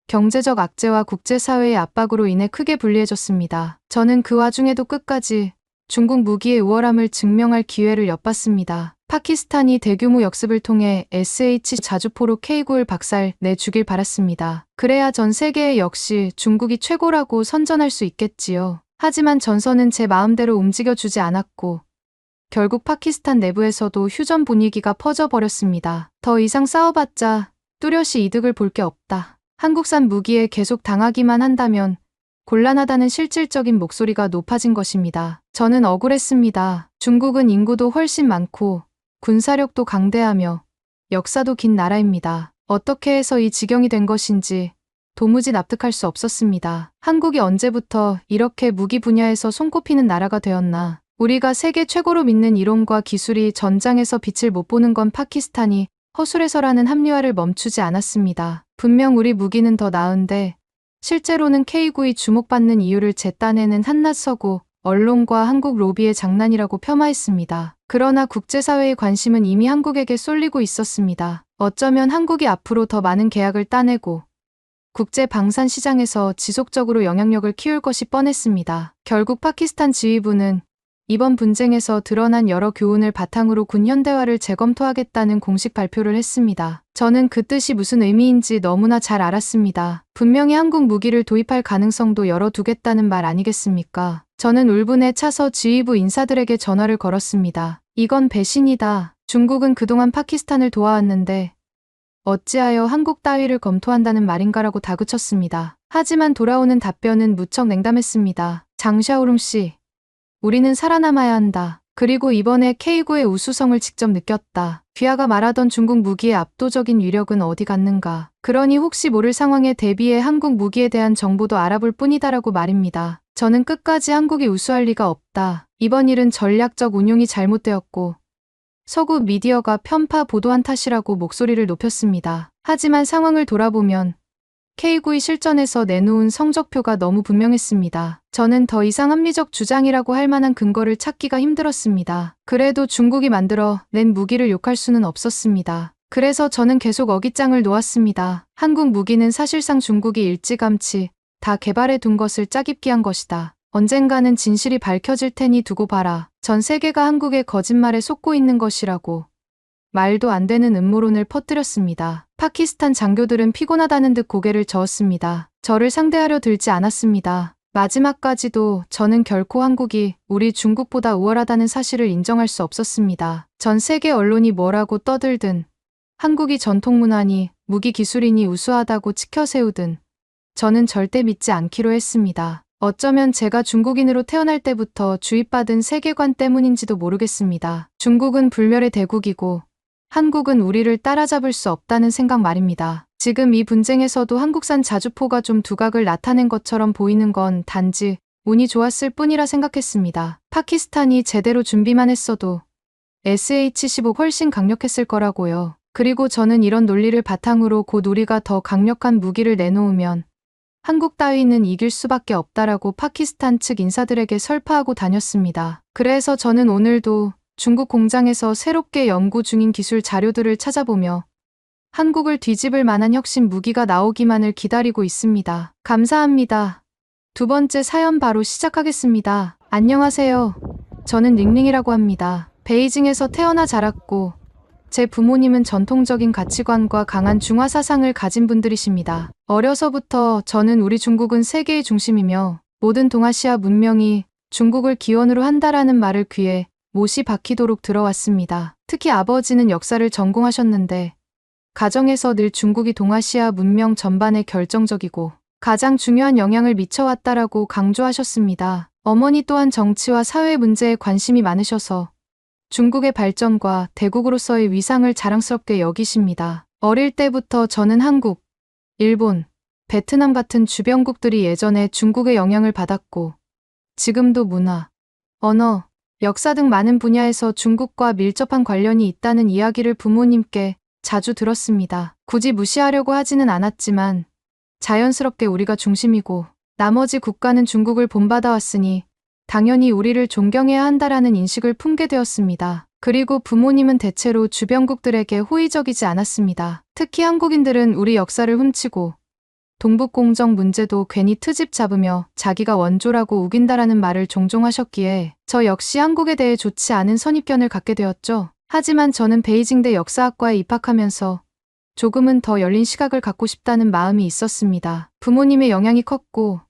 경제적 악재와 국제사회의 압박으로 인해 크게 불리해졌습니다. 저는 그 와중에도 끝까지 중국 무기의 우월함을 증명할 기회를 엿봤습니다. 파키스탄이 대규모 역습을 통해 SH 자주포로 K9을 박살 내 주길 바랐습니다. 그래야 전 세계에 역시 중국이 최고라고 선전할 수 있겠지요. 하지만 전선은 제 마음대로 움직여주지 않았고 결국 파키스탄 내부에서도 휴전 분위기가 퍼져버렸습니다. 더 이상 싸워봤자 뚜렷이 이득을 볼 게 없다. 한국산 무기에 계속 당하기만 한다면 곤란하다는 실질적인 목소리가 높아진 것입니다. 저는 억울했습니다. 중국은 인구도 훨씬 많고 군사력도 강대하며 역사도 긴 나라입니다. 어떻게 해서 이 지경이 된 것인지 도무지 납득할 수 없었습니다. 한국이 언제부터 이렇게 무기 분야에서 손꼽히는 나라가 되었나. 우리가 세계 최고로 믿는 이론과 기술이 전장에서 빛을 못 보는 건 파키스탄이 허술해서라는 합리화를 멈추지 않았습니다. 분명 우리 무기는 더 나은데 실제로는 K9이 주목받는 이유를 제 딴에는 한낱 서구 언론과 한국 로비의 장난이라고 폄하했습니다. 그러나 국제사회의 관심은 이미 한국에게 쏠리고 있었습니다. 어쩌면 한국이 앞으로 더 많은 계약을 따내고 국제 방산 시장에서 지속적으로 영향력을 키울 것이 뻔했습니다. 결국 파키스탄 지휘부는 이번 분쟁에서 드러난 여러 교훈을 바탕으로 군 현대화를 재검토하겠다는 공식 발표를 했습니다. 저는 그 뜻이 무슨 의미인지 너무나 잘 알았습니다. 분명히 한국 무기를 도입할 가능성도 열어두겠다는 말 아니겠습니까? 저는 울분에 차서 지휘부 인사들에게 전화를 걸었습니다. 이건 배신이다. 중국은 그동안 파키스탄을 도와왔는데 어찌하여 한국 따위를 검토한다는 말인가라고 다그쳤습니다. 하지만 돌아오는 답변은 무척 냉담했습니다. 장샤오룽 씨. 우리는 살아남아야 한다. 그리고 이번에 K9의 우수성을 직접 느꼈다. 귀하가 말하던 중국 무기의 압도적인 위력은 어디 갔는가. 그러니 혹시 모를 상황에 대비해 한국 무기에 대한 정보도 알아볼 뿐이다라고 말입니다. 저는 끝까지 한국이 우수할 리가 없다. 이번 일은 전략적 운용이 잘못되었고 서구 미디어가 편파 보도한 탓이라고 목소리를 높였습니다. 하지만 상황을 돌아보면 K9이 실전에서 내놓은 성적표가 너무 분명했습니다. 저는 더 이상 합리적 주장이라고 할 만한 근거를 찾기가 힘들었습니다. 그래도 중국이 만들어 낸 무기를 욕할 수는 없었습니다. 그래서 저는 계속 어깃장을 놓았습니다. 한국 무기는 사실상 중국이 일찌감치 다 개발해 둔 것을 짜깁기 한 것이다. 언젠가는 진실이 밝혀질 테니 두고 봐라. 전 세계가 한국의 거짓말에 속고 있는 것이라고 말도 안 되는 음모론을 퍼뜨렸습니다. 파키스탄 장교들은 피곤하다는 듯 고개를 저었습니다. 저를 상대하려 들지 않았습니다. 마지막까지도 저는 결코 한국이 우리 중국보다 우월하다는 사실을 인정할 수 없었습니다. 전 세계 언론이 뭐라고 떠들든 한국이 전통문화니 무기 기술이니 우수하다고 치켜세우든 저는 절대 믿지 않기로 했습니다. 어쩌면 제가 중국인으로 태어날 때부터 주입받은 세계관 때문인지도 모르겠습니다. 중국은 불멸의 대국이고 한국은 우리를 따라잡을 수 없다는 생각 말입니다. 지금 이 분쟁에서도 한국산 자주포가 좀 두각을 나타낸 것처럼 보이는 건 단지 운이 좋았을 뿐이라 생각했습니다. 파키스탄이 제대로 준비만 했어도 SH-15 훨씬 강력했을 거라고요. 그리고 저는 이런 논리를 바탕으로 곧 우리가 더 강력한 무기를 내놓으면 한국 따위는 이길 수밖에 없다라고 파키스탄 측 인사들에게 설파하고 다녔습니다. 그래서 저는 오늘도 중국 공장에서 새롭게 연구 중인 기술 자료들을 찾아보며 한국을 뒤집을 만한 혁신 무기가 나오기만을 기다리고 있습니다. 감사합니다. 두 번째 사연 바로 시작하겠습니다. 안녕하세요. 저는 링링이라고 합니다. 베이징에서 태어나 자랐고 제 부모님은 전통적인 가치관과 강한 중화 사상을 가진 분들이십니다. 어려서부터 저는 우리 중국은 세계의 중심이며 모든 동아시아 문명이 중국을 기원으로 한다라는 말을 귀에 못이 박히도록 들어왔습니다. 특히 아버지는 역사를 전공하셨는데 가정에서 늘 중국이 동아시아 문명 전반에 결정적이고 가장 중요한 영향을 미쳐왔다라고 강조하셨습니다. 어머니 또한 정치와 사회 문제에 관심이 많으셔서 중국의 발전과 대국으로서의 위상을 자랑스럽게 여기십니다. 어릴 때부터 저는 한국, 일본, 베트남 같은 주변국들이 예전에 중국의 영향을 받았고 지금도 문화, 언어, 역사 등 많은 분야에서 중국과 밀접한 관련이 있다는 이야기를 부모님께 자주 들었습니다. 굳이 무시하려고 하지는 않았지만 자연스럽게 우리가 중심이고 나머지 국가는 중국을 본받아왔으니 당연히 우리를 존경해야 한다라는 인식을 품게 되었습니다. 그리고 부모님은 대체로 주변국들에게 호의적이지 않았습니다. 특히 한국인들은 우리 역사를 훔치고 동북공정 문제도 괜히 트집 잡으며 자기가 원조라고 우긴다라는 말을 종종 하셨기에 저 역시 한국에 대해 좋지 않은 선입견을 갖게 되었죠. 하지만 저는 베이징대 역사학과에 입학하면서 조금은 더 열린 시각을 갖고 싶다는 마음이 있었습니다. 부모님의 영향이 컸고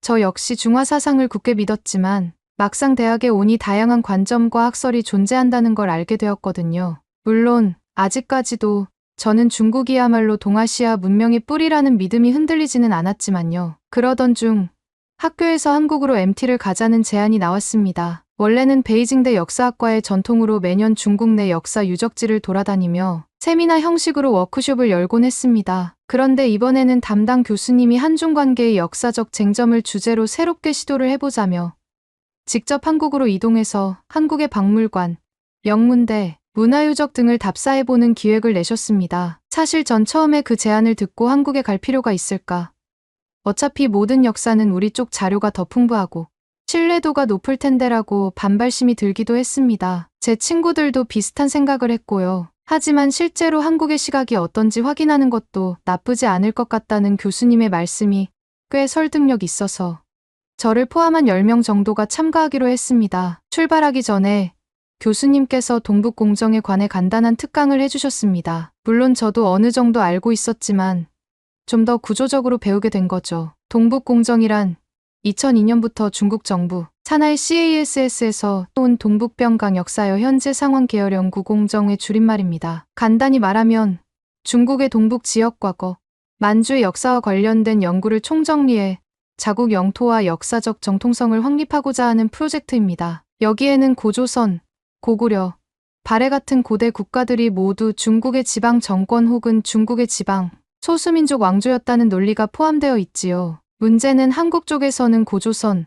저 역시 중화 사상을 굳게 믿었지만 막상 대학에 오니 다양한 관점과 학설이 존재한다는 걸 알게 되었거든요. 물론 아직까지도 저는 중국이야말로 동아시아 문명의 뿌리라는 믿음이 흔들리지는 않았지만요. 그러던 중 학교에서 한국으로 MT를 가자는 제안이 나왔습니다. 원래는 베이징대 역사학과의 전통으로 매년 중국 내 역사 유적지를 돌아다니며 세미나 형식으로 워크숍을 열곤 했습니다. 그런데 이번에는 담당 교수님이 한중 관계의 역사적 쟁점을 주제로 새롭게 시도를 해보자며 직접 한국으로 이동해서 한국의 박물관, 영문대, 문화유적 등을 답사해보는 기획을 내셨습니다. 사실 전 처음에 그 제안을 듣고 한국에 갈 필요가 있을까? 어차피 모든 역사는 우리 쪽 자료가 더 풍부하고 신뢰도가 높을 텐데라고 반발심이 들기도 했습니다. 제 친구들도 비슷한 생각을 했고요. 하지만 실제로 한국의 시각이 어떤지 확인하는 것도 나쁘지 않을 것 같다는 교수님의 말씀이 꽤 설득력 있어서 저를 포함한 10명 정도가 참가하기로 했습니다. 출발하기 전에 교수님께서 동북공정에 관해 간단한 특강을 해주셨습니다. 물론 저도 어느 정도 알고 있었지만 좀 더 구조적으로 배우게 된 거죠. 동북공정이란 2002년부터 중국 정부 산하의 CASS에서 온 동북병강 역사여 현재 상황 계열 연구 공정의 줄임말입니다. 간단히 말하면 중국의 동북 지역 과거, 만주의 역사와 관련된 연구를 총정리해 자국 영토와 역사적 정통성을 확립하고자 하는 프로젝트입니다. 여기에는 고조선, 고구려, 발해 같은 고대 국가들이 모두 중국의 지방 정권 혹은 중국의 지방, 소수민족 왕조였다는 논리가 포함되어 있지요. 문제는 한국 쪽에서는 고조선,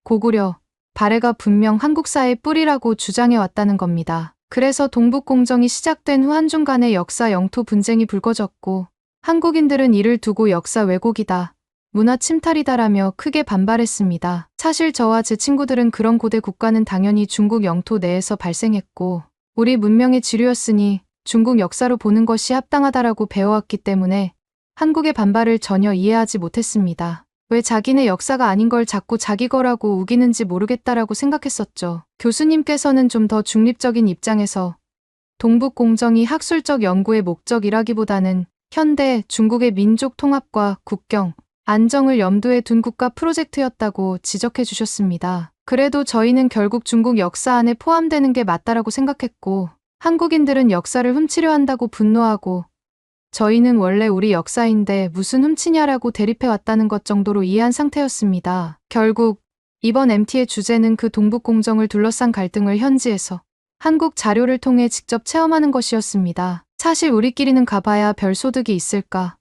고구려, 발해가 분명 한국사의 뿌리라고 주장해 왔다는 겁니다. 그래서 동북공정이 시작된 후 한중 간의 역사 영토 분쟁이 불거졌고 한국인들은 이를 두고 역사 왜곡이다, 문화 침탈이다라며 크게 반발했습니다. 사실 저와 제 친구들은 그런 고대 국가는 당연히 중국 영토 내에서 발생했고 우리 문명의 지류였으니 중국 역사로 보는 것이 합당하다라고 배워왔기 때문에 한국의 반발을 전혀 이해하지 못했습니다. 왜 자기네 역사가 아닌 걸 자꾸 자기 거라고 우기는지 모르겠다라고 생각했었죠. 교수님께서는 좀 더 중립적인 입장에서 동북공정이 학술적 연구의 목적이라기보다는 현대 중국의 민족 통합과 국경, 안정을 염두에 둔 국가 프로젝트였다고 지적해 주셨습니다. 그래도 저희는 결국 중국 역사 안에 포함되는 게 맞다라고 생각했고 한국인들은 역사를 훔치려 한다고 분노하고 저희는 원래 우리 역사인데 무슨 훔치냐라고 대립해왔다는 것 정도로 이해한 상태였습니다. 결국 이번 MT의 주제는 그 동북공정을 둘러싼 갈등을 현지에서 한국 자료를 통해 직접 체험하는 것이었습니다. 사실 우리끼리는 가봐야 별 소득이 있을까?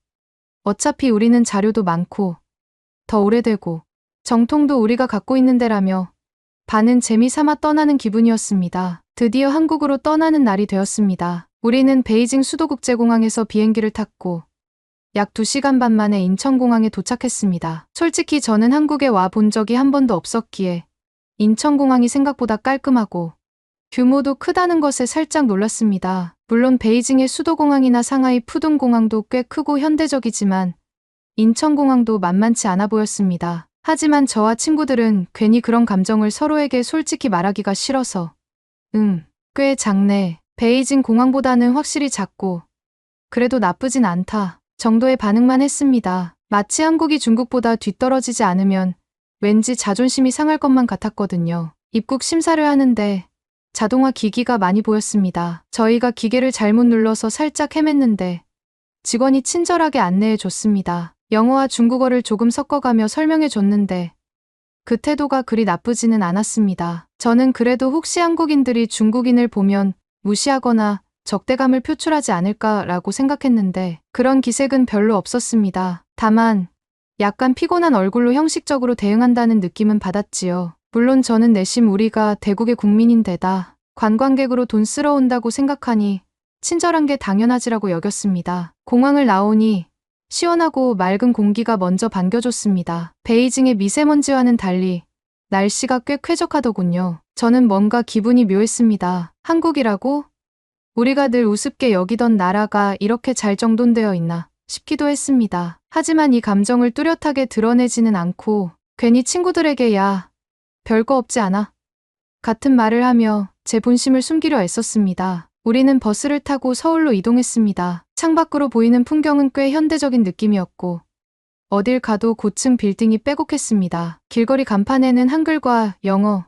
어차피 우리는 자료도 많고 더 오래되고 정통도 우리가 갖고 있는 데라며 반은 재미삼아 떠나는 기분이었습니다. 드디어 한국으로 떠나는 날이 되었습니다. 우리는 베이징 수도국제공항에서 비행기를 탔고 약 2시간 반 만에 인천공항에 도착했습니다. 솔직히 저는 한국에 와 본 적이 한 번도 없었기에 인천공항이 생각보다 깔끔하고 규모도 크다는 것에 살짝 놀랐습니다. 물론 베이징의 수도공항이나 상하이 푸둥공항도 꽤 크고 현대적이지만 인천공항도 만만치 않아 보였습니다. 하지만 저와 친구들은 괜히 그런 감정을 서로에게 솔직히 말하기가 싫어서 꽤 작네. 베이징 공항보다는 확실히 작고 그래도 나쁘진 않다 정도의 반응만 했습니다. 마치 한국이 중국보다 뒤떨어지지 않으면 왠지 자존심이 상할 것만 같았거든요. 입국 심사를 하는데 자동화 기기가 많이 보였습니다. 저희가 기계를 잘못 눌러서 살짝 헤맸는데 직원이 친절하게 안내해 줬습니다. 영어와 중국어를 조금 섞어가며 설명해 줬는데 그 태도가 그리 나쁘지는 않았습니다. 저는 그래도 혹시 한국인들이 중국인을 보면 무시하거나 적대감을 표출하지 않을까라고 생각했는데 그런 기색은 별로 없었습니다. 다만 약간 피곤한 얼굴로 형식적으로 대응한다는 느낌은 받았지요. 물론 저는 내심 우리가 대국의 국민인데다 관광객으로 돈 쓸어 온다고 생각하니 친절한 게 당연하지라고 여겼습니다. 공항을 나오니 시원하고 맑은 공기가 먼저 반겨줬습니다. 베이징의 미세먼지와는 달리 날씨가 꽤 쾌적하더군요. 저는 뭔가 기분이 묘했습니다. 한국이라고? 우리가 늘 우습게 여기던 나라가 이렇게 잘 정돈되어 있나 싶기도 했습니다. 하지만 이 감정을 뚜렷하게 드러내지는 않고 괜히 친구들에게 야, 별거 없지 않아? 같은 말을 하며 제 본심을 숨기려 애썼습니다. 우리는 버스를 타고 서울로 이동했습니다. 창밖으로 보이는 풍경은 꽤 현대적인 느낌이었고 어딜 가도 고층 빌딩이 빼곡했습니다. 길거리 간판에는 한글과 영어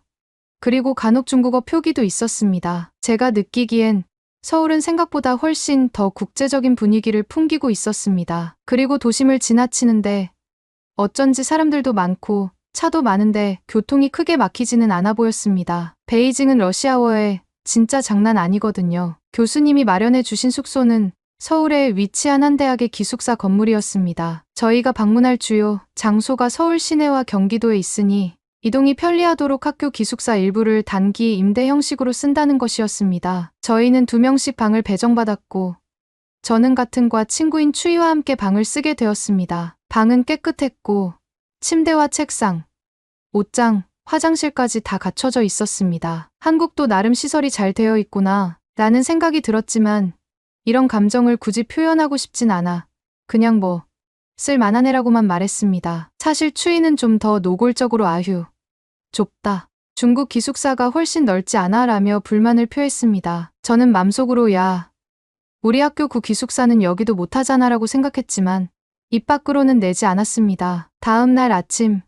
그리고 간혹 중국어 표기도 있었습니다. 제가 느끼기엔 서울은 생각보다 훨씬 더 국제적인 분위기를 풍기고 있었습니다. 그리고 도심을 지나치는데 어쩐지 사람들도 많고 차도 많은데 교통이 크게 막히지는 않아 보였습니다. 베이징은 러시아어에 진짜 장난 아니거든요. 교수님이 마련해 주신 숙소는 서울에 위치한 한 대학의 기숙사 건물이었습니다. 저희가 방문할 주요 장소가 서울 시내와 경기도에 있으니 이동이 편리하도록 학교 기숙사 일부를 단기 임대 형식으로 쓴다는 것이었습니다. 저희는 2명씩 방을 배정받았고 저는 같은 과 친구인 추이와 함께 방을 쓰게 되었습니다. 방은 깨끗했고 침대와 책상, 옷장, 화장실까지 다 갖춰져 있었습니다. 한국도 나름 시설이 잘 되어 있구나 라는 생각이 들었지만 이런 감정을 굳이 표현하고 싶진 않아 그냥 뭐 쓸만한 애라고만 말했습니다. 사실 추이는 좀 더 노골적으로 아휴, 좁다. 중국 기숙사가 훨씬 넓지 않아 라며 불만을 표했습니다. 저는 맘속으로 야, 우리 학교 구 기숙사는 여기도 못하잖아 라고 생각했지만 입 밖으로는 내지 않았습니다. 다음 날 아침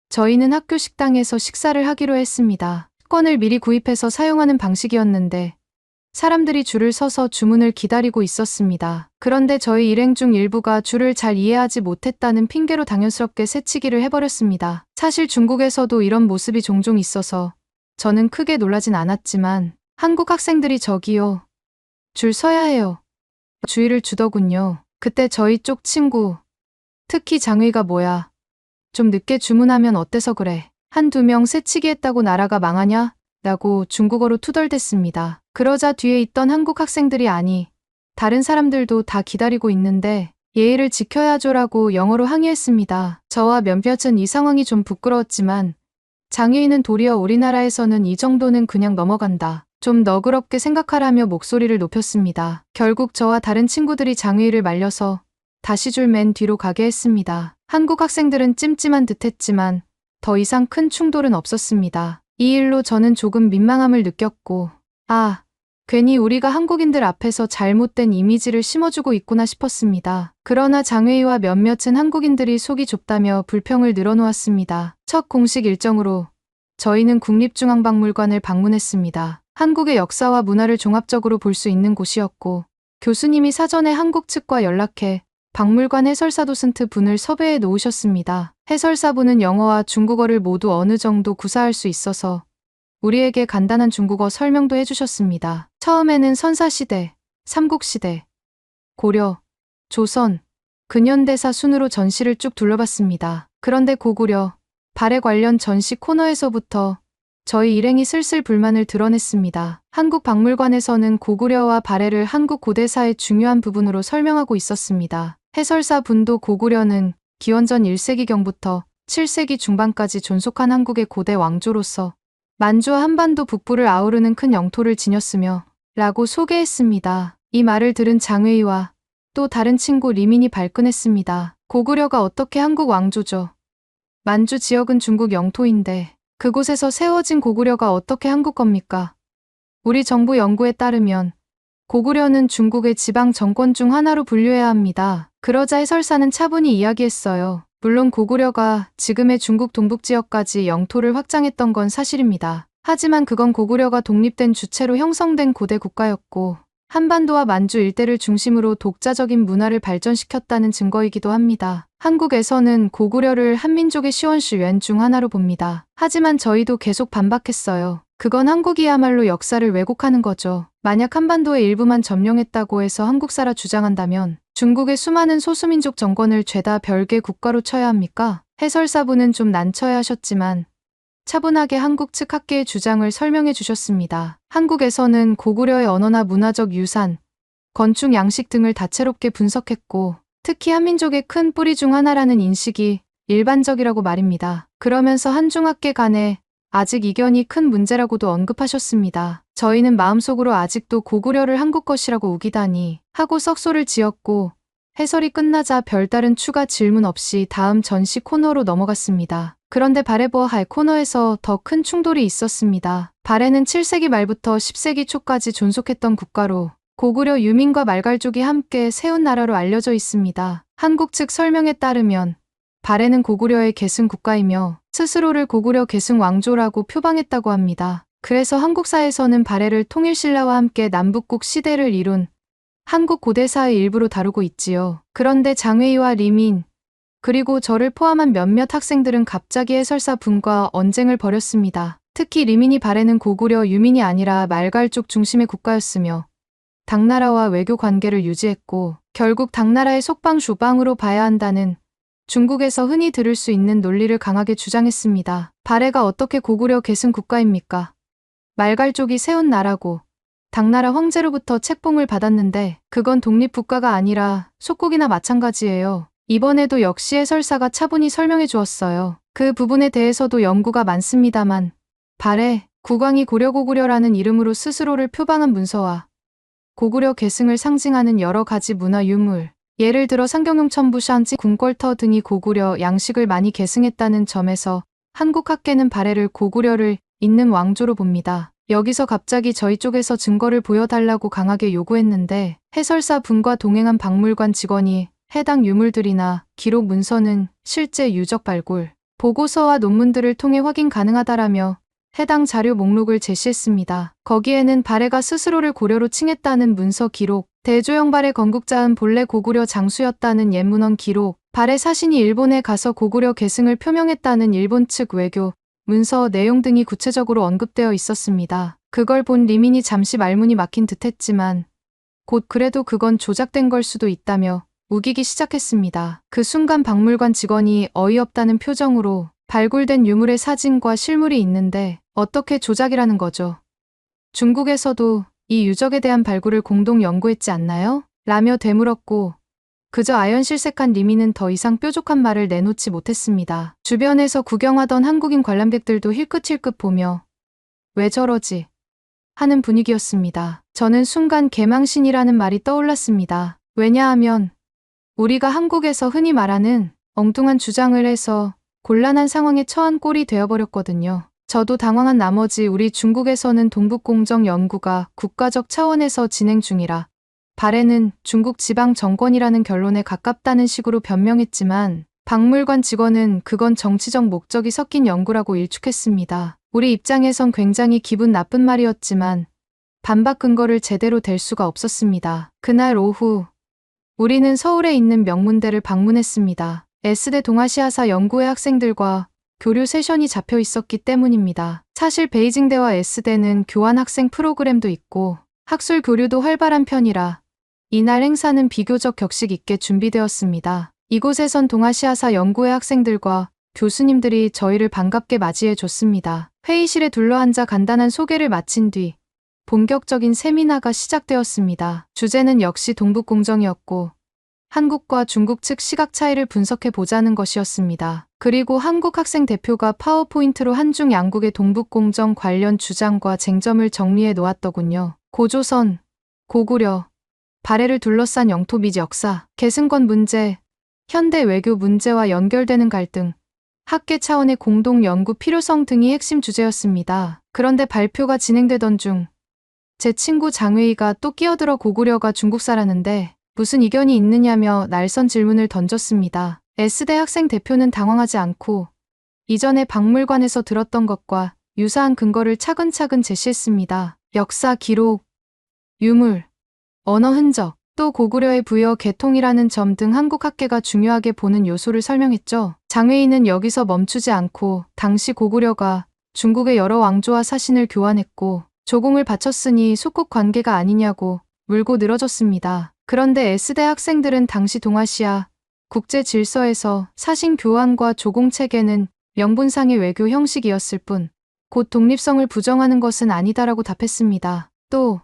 저희는 학교 식당에서 식사를 하기로 했습니다. 식권을 미리 구입해서 사용하는 방식이었는데 사람들이 줄을 서서 주문을 기다리고 있었습니다. 그런데 저희 일행 중 일부가 줄을 잘 이해하지 못했다는 핑계로 당연스럽게 새치기를 해버렸습니다. 사실 중국에서도 이런 모습이 종종 있어서 저는 크게 놀라진 않았지만 한국 학생들이 저기요, 줄 서야 해요 주의를 주더군요. 그때 저희 쪽 친구, 특히 장의가 뭐야, 좀 늦게 주문하면 어때서 그래. 한두 명 새치기 했다고 나라가 망하냐? 라고 중국어로 투덜댔습니다. 그러자 뒤에 있던 한국 학생들이 아니, 다른 사람들도 다 기다리고 있는데 예의를 지켜야죠라고 영어로 항의했습니다. 저와 몇몇은 이 상황이 좀 부끄러웠지만 장애인은 도리어 우리나라에서는 이 정도는 그냥 넘어간다. 좀 너그럽게 생각하라며 목소리를 높였습니다. 결국 저와 다른 친구들이 장애인을 말려서 다시 줄 맨 뒤로 가게 했습니다. 한국 학생들은 찜찜한 듯했지만 더 이상 큰 충돌은 없었습니다. 이 일로 저는 조금 민망함을 느꼈고 괜히 우리가 한국인들 앞에서 잘못된 이미지를 심어주고 있구나 싶었습니다. 그러나 장회의와 몇몇은 한국인들이 속이 좁다며 불평을 늘어놓았습니다. 첫 공식 일정으로 저희는 국립중앙박물관을 방문했습니다. 한국의 역사와 문화를 종합적으로 볼 수 있는 곳이었고 교수님이 사전에 한국 측과 연락해 박물관 해설사도슨트 분을 섭외해 놓으셨습니다. 해설사분은 영어와 중국어를 모두 어느 정도 구사할 수 있어서 우리에게 간단한 중국어 설명도 해주셨습니다. 처음에는 선사시대, 삼국시대, 고려, 조선, 근현대사 순으로 전시를 쭉 둘러봤습니다. 그런데 고구려, 발해 관련 전시 코너에서부터 저희 일행이 슬슬 불만을 드러냈습니다. 한국 박물관에서는 고구려와 발해를 한국 고대사의 중요한 부분으로 설명하고 있었습니다. 해설사 분도 고구려는 기원전 1세기경부터 7세기 중반까지 존속한 한국의 고대 왕조로서 만주와 한반도 북부를 아우르는 큰 영토를 지녔으며 라고 소개했습니다. 이 말을 들은 장회의와 또 다른 친구 리민이 발끈했습니다. 고구려가 어떻게 한국 왕조죠? 만주 지역은 중국 영토인데 그곳에서 세워진 고구려가 어떻게 한국 겁니까? 우리 정부 연구에 따르면 고구려는 중국의 지방 정권 중 하나로 분류해야 합니다. 그러자 해설사는 차분히 이야기했어요. 물론 고구려가 지금의 중국 동북지역까지 영토를 확장했던 건 사실입니다. 하지만 그건 고구려가 독립된 주체로 형성된 고대 국가였고 한반도와 만주 일대를 중심으로 독자적인 문화를 발전시켰다는 증거이기도 합니다. 한국에서는 고구려를 한민족의 시원시 왼 중 하나로 봅니다. 하지만 저희도 계속 반박했어요. 그건 한국이야말로 역사를 왜곡하는 거죠. 만약 한반도의 일부만 점령했다고 해서 한국사라 주장한다면 중국의 수많은 소수민족 정권을 죄다 별개 국가로 쳐야 합니까? 해설사분은 좀 난처해 하셨지만 차분하게 한국 측 학계의 주장을 설명해 주셨습니다. 한국에서는 고구려의 언어나 문화적 유산, 건축 양식 등을 다채롭게 분석했고 특히 한민족의 큰 뿌리 중 하나라는 인식이 일반적이라고 말입니다. 그러면서 한중학계 간에 아직 이견이 큰 문제라고도 언급하셨습니다. 저희는 마음속으로 아직도 고구려를 한국 것이라고 우기다니 하고 썩소를 지었고 해설이 끝나자 별다른 추가 질문 없이 다음 전시 코너로 넘어갔습니다. 그런데 발해보아 할 코너에서 더 큰 충돌이 있었습니다. 발해는 7세기 말부터 10세기 초까지 존속했던 국가로 고구려 유민과 말갈족이 함께 세운 나라로 알려져 있습니다. 한국 측 설명에 따르면 발해는 고구려의 계승 국가이며 스스로를 고구려 계승 왕조라고 표방했다고 합니다. 그래서 한국사에서는 발해를 통일신라와 함께 남북국 시대를 이룬 한국 고대사의 일부로 다루고 있지요. 그런데 장웨이와 리민, 그리고 저를 포함한 몇몇 학생들은 갑자기 해설사 분과 언쟁을 벌였습니다. 특히 리민이 발해는 고구려 유민이 아니라 말갈족 중심의 국가였으며 당나라와 외교 관계를 유지했고 결국 당나라의 속방주방으로 봐야 한다는 중국에서 흔히 들을 수 있는 논리를 강하게 주장했습니다. 발해가 어떻게 고구려 계승 국가입니까? 말갈족이 세운 나라고 당나라 황제로부터 책봉을 받았는데 그건 독립국가가 아니라 속국이나 마찬가지예요. 이번에도 역시 해설사가 차분히 설명해 주었어요. 그 부분에 대해서도 연구가 많습니다만 발해, 국왕이 고려라는 이름으로 스스로를 표방한 문서와 고구려 계승을 상징하는 여러 가지 문화 유물, 예를 들어 상경용 첨부 샨지 궁궐터 등이 고구려 양식을 많이 계승했다는 점에서 한국 학계는 발해를 고구려를 잇는 왕조로 봅니다. 여기서 갑자기 저희 쪽에서 증거를 보여달라고 강하게 요구했는데 해설사 분과 동행한 박물관 직원이 해당 유물들이나 기록 문서는 실제 유적 발굴, 보고서와 논문들을 통해 확인 가능하다라며 해당 자료 목록을 제시했습니다. 거기에는 발해가 스스로를 고려로 칭했다는 문서 기록, 대조영 발해 건국자은 본래 고구려 장수였다는 옛문헌 기록, 발해 사신이 일본에 가서 고구려 계승을 표명했다는 일본 측 외교, 문서 내용 등이 구체적으로 언급되어 있었습니다. 그걸 본 리민이 잠시 말문이 막힌 듯했지만 곧 그래도 그건 조작된 걸 수도 있다며 우기기 시작했습니다. 그 순간 박물관 직원이 어이없다는 표정으로 발굴된 유물의 사진과 실물이 있는데 어떻게 조작이라는 거죠? 중국에서도 이 유적에 대한 발굴을 공동 연구했지 않나요? 라며 되물었고 그저 아연실색한 리미는 더 이상 뾰족한 말을 내놓지 못했습니다. 주변에서 구경하던 한국인 관람객들도 힐끗힐끗 보며 왜 저러지? 하는 분위기였습니다. 저는 순간 개망신이라는 말이 떠올랐습니다. 왜냐하면 우리가 한국에서 흔히 말하는 엉뚱한 주장을 해서 곤란한 상황에 처한 꼴이 되어버렸거든요. 저도 당황한 나머지 우리 중국에서는 동북공정 연구가 국가적 차원에서 진행 중이라 발해는 중국 지방 정권이라는 결론에 가깝다는 식으로 변명했지만 박물관 직원은 그건 정치적 목적이 섞인 연구라고 일축했습니다. 우리 입장에선 굉장히 기분 나쁜 말이었지만 반박 근거를 제대로 댈 수가 없었습니다. 그날 오후 우리는 서울에 있는 명문대를 방문했습니다. S대 동아시아사 연구회 학생들과 교류 세션이 잡혀 있었기 때문입니다. 사실 베이징대와 S대는 교환 학생 프로그램도 있고 학술 교류도 활발한 편이라 이날 행사는 비교적 격식 있게 준비되었습니다. 이곳에선 동아시아사 연구회 학생들과 교수님들이 저희를 반갑게 맞이해 줬습니다. 회의실에 둘러앉아 간단한 소개를 마친 뒤 본격적인 세미나가 시작되었습니다. 주제는 역시 동북공정이었고 한국과 중국 측 시각 차이를 분석해 보자는 것이었습니다. 그리고 한국 학생 대표가 파워포인트로 한중 양국의 동북공정 관련 주장과 쟁점을 정리해 놓았더군요. 고조선, 고구려, 발해를 둘러싼 영토 및 역사, 계승권 문제, 현대 외교 문제와 연결되는 갈등, 학계 차원의 공동 연구 필요성 등이 핵심 주제였습니다. 그런데 발표가 진행되던 중 제 친구 장웨이가 또 끼어들어 고구려가 중국사라는데 무슨 이견이 있느냐며 날선 질문을 던졌습니다. S대 학생 대표는 당황하지 않고 이전에 박물관에서 들었던 것과 유사한 근거를 차근차근 제시했습니다. 역사, 기록, 유물, 언어 흔적, 또 고구려의 부여 계통이라는 점 등 한국 학계가 중요하게 보는 요소를 설명했죠. 장웨이는 여기서 멈추지 않고 당시 고구려가 중국의 여러 왕조와 사신을 교환했고 조공을 바쳤으니 속국 관계가 아니냐고 물고 늘어졌습니다. 그런데 S대 학생들은 당시 동아시아 국제 질서에서 사신 교환과 조공 체계는 명분상의 외교 형식이었을 뿐 곧 독립성을 부정하는 것은 아니다라고 답했습니다. 또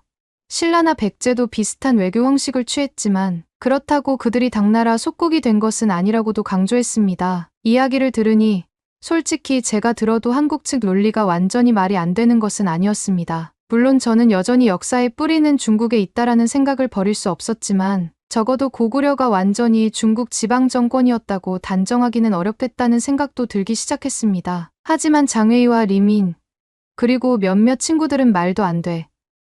신라나 백제도 비슷한 외교 형식을 취했지만 그렇다고 그들이 당나라 속국이 된 것은 아니라고도 강조했습니다. 이야기를 들으니 솔직히 제가 들어도 한국 측 논리가 완전히 말이 안 되는 것은 아니었습니다. 물론 저는 여전히 역사의 뿌리는 중국에 있다라는 생각을 버릴 수 없었지만 적어도 고구려가 완전히 중국 지방 정권이었다고 단정하기는 어렵겠다는 생각도 들기 시작했습니다. 하지만 장웨이와 리민 그리고 몇몇 친구들은 말도 안 돼.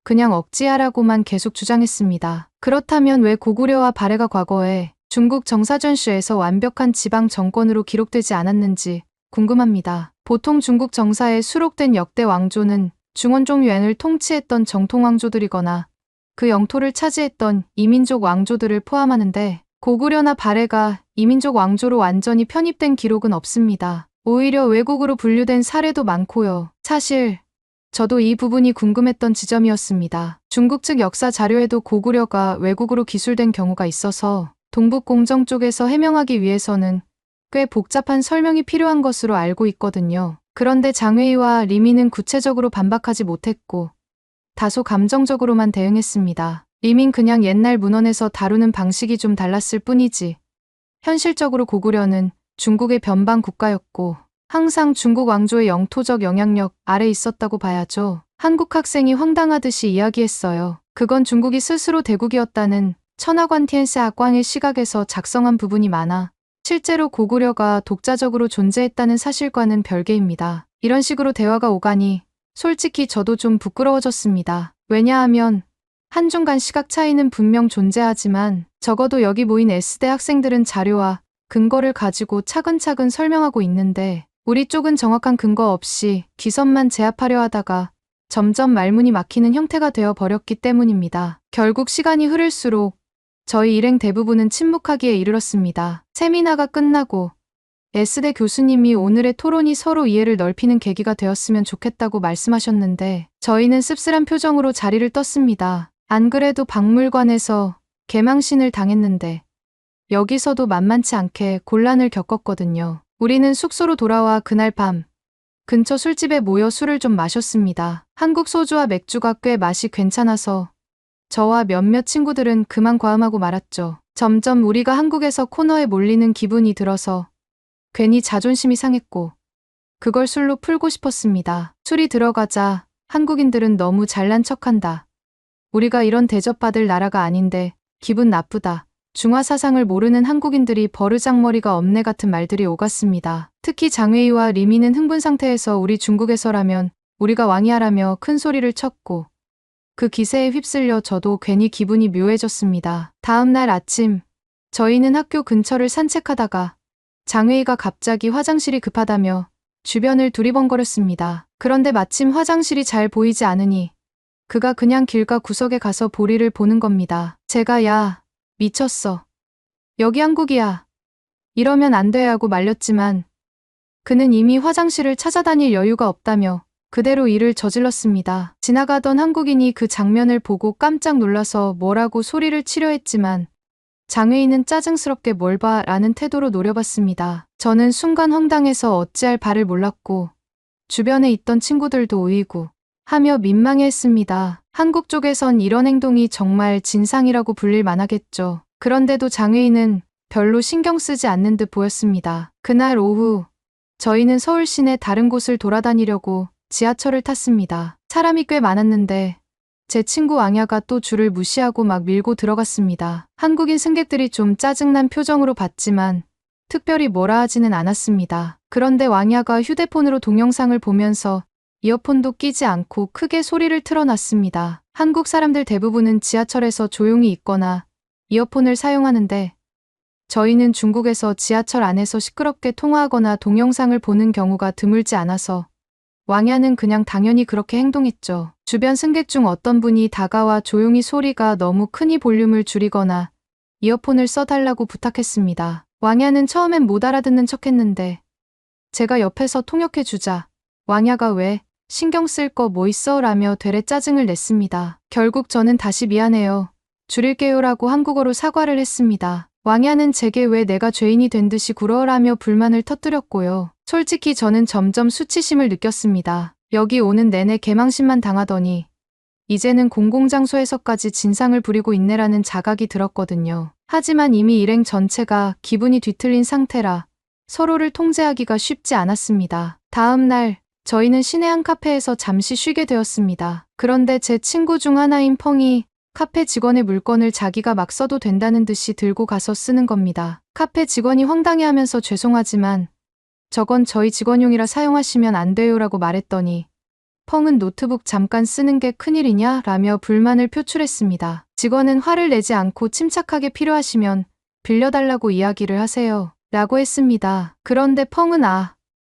그냥 억지하라고만 계속 주장했습니다. 그렇다면 왜 고구려와 발해가 과거에 중국 정사전슈에서 완벽한 지방 정권으로 기록되지 않았는지 궁금합니다. 보통 중국 정사에 수록된 역대 왕조는 중원종 유엔을 통치했던 정통 왕조들이거나 그 영토를 차지했던 이민족 왕조들을 포함하는데 고구려나 발해가 이민족 왕조로 완전히 편입된 기록은 없습니다. 오히려 외국으로 분류된 사례도 많고요. 사실 저도 이 부분이 궁금했던 지점이었습니다. 중국 측 역사 자료에도 고구려가 외국으로 기술된 경우가 있어서 동북공정 쪽에서 해명하기 위해서는 꽤 복잡한 설명이 필요한 것으로 알고 있거든요. 그런데 장웨이와 리민은 구체적으로 반박하지 못했고 다소 감정적으로만 대응했습니다. 리민 그냥 옛날 문헌에서 다루는 방식이 좀 달랐을 뿐이지 현실적으로 고구려는 중국의 변방 국가였고 항상 중국 왕조의 영토적 영향력 아래 있었다고 봐야죠. 한국 학생이 황당하듯이 이야기했어요. 그건 중국이 스스로 대국이었다는 천하관티엔스 학광의 시각에서 작성한 부분이 많아 실제로 고구려가 독자적으로 존재했다는 사실과는 별개입니다. 이런 식으로 대화가 오가니 솔직히 저도 좀 부끄러워졌습니다. 왜냐하면 한중 간 시각 차이는 분명 존재하지만 적어도 여기 모인 S대 학생들은 자료와 근거를 가지고 차근차근 설명하고 있는데 우리 쪽은 정확한 근거 없이 기선만 제압하려 하다가 점점 말문이 막히는 형태가 되어 버렸기 때문입니다. 결국 시간이 흐를수록 저희 일행 대부분은 침묵하기에 이르렀습니다. 세미나가 끝나고 S대 교수님이 오늘의 토론이 서로 이해를 넓히는 계기가 되었으면 좋겠다고 말씀하셨는데 저희는 씁쓸한 표정으로 자리를 떴습니다. 안 그래도 박물관에서 개망신을 당했는데 여기서도 만만치 않게 곤란을 겪었거든요. 우리는 숙소로 돌아와 그날 밤 근처 술집에 모여 술을 좀 마셨습니다. 한국 소주와 맥주가 꽤 맛이 괜찮아서 저와 몇몇 친구들은 그만 과음하고 말았죠. 점점 우리가 한국에서 코너에 몰리는 기분이 들어서 괜히 자존심이 상했고 그걸 술로 풀고 싶었습니다. 술이 들어가자 한국인들은 너무 잘난 척한다. 우리가 이런 대접받을 나라가 아닌데 기분 나쁘다. 중화 사상을 모르는 한국인들이 버르장머리가 없네 같은 말들이 오갔습니다. 특히 장웨이와 리미는 흥분 상태에서 우리 중국에서라면 우리가 왕이야라며 큰 소리를 쳤고 그 기세에 휩쓸려 저도 괜히 기분이 묘해졌습니다. 다음 날 아침 저희는 학교 근처를 산책하다가 장웨이가 갑자기 화장실이 급하다며 주변을 두리번거렸습니다. 그런데 마침 화장실이 잘 보이지 않으니 그가 그냥 길가 구석에 가서 볼일을 보는 겁니다. 제가 야, 미쳤어. 여기 한국이야. 이러면 안 돼 하고 말렸지만 그는 이미 화장실을 찾아다닐 여유가 없다며 그대로 일을 저질렀습니다. 지나가던 한국인이 그 장면을 보고 깜짝 놀라서 뭐라고 소리를 치려 했지만 장웨이는 짜증스럽게 뭘 봐 라는 태도로 노려봤습니다. 저는 순간 황당해서 어찌할 바를 몰랐고 주변에 있던 친구들도 우이고 하며 민망해했습니다. 한국 쪽에선 이런 행동이 정말 진상이라고 불릴 만하겠죠. 그런데도 장웨이는 별로 신경 쓰지 않는 듯 보였습니다. 그날 오후 저희는 서울 시내 다른 곳을 돌아다니려고 지하철을 탔습니다. 사람이 꽤 많았는데 제 친구 왕야가 또 줄을 무시하고 막 밀고 들어갔습니다. 한국인 승객들이 좀 짜증난 표정으로 봤지만 특별히 뭐라 하지는 않았습니다. 그런데 왕야가 휴대폰으로 동영상을 보면서 이어폰도 끼지 않고 크게 소리를 틀어놨습니다. 한국 사람들 대부분은 지하철에서 조용히 있거나 이어폰을 사용하는데 저희는 중국에서 지하철 안에서 시끄럽게 통화하거나 동영상을 보는 경우가 드물지 않아서 왕야는 그냥 당연히 그렇게 행동했죠. 주변 승객 중 어떤 분이 다가와 조용히 소리가 너무 크니 볼륨을 줄이거나 이어폰을 써달라고 부탁했습니다. 왕야는 처음엔 못 알아듣는 척했는데 제가 옆에서 통역해주자 왕야가 왜 신경 쓸 거 뭐 있어? 라며 되레 짜증을 냈습니다. 결국 저는 다시 미안해요. 줄일게요라고 한국어로 사과를 했습니다. 왕야는 제게 왜 내가 죄인이 된 듯이 굴어라며 불만을 터뜨렸고요. 솔직히 저는 점점 수치심을 느꼈습니다. 여기 오는 내내 개망신만 당하더니 이제는 공공장소에서까지 진상을 부리고 있네라는 자각이 들었거든요. 하지만 이미 일행 전체가 기분이 뒤틀린 상태라 서로를 통제하기가 쉽지 않았습니다. 다음 날 저희는 시내 한 카페에서 잠시 쉬게 되었습니다. 그런데 제 친구 중 하나인 펑이 카페 직원의 물건을 자기가 막 써도 된다는 듯이 들고 가서 쓰는 겁니다. 카페 직원이 황당해하면서 죄송하지만 저건 저희 직원용이라 사용하시면 안 돼요라고 말했더니 펑은 노트북 잠깐 쓰는 게 큰일이냐? 라며 불만을 표출했습니다. 직원은 화를 내지 않고 침착하게 필요하시면 빌려달라고 이야기를 하세요. 라고 했습니다. 그런데 펑은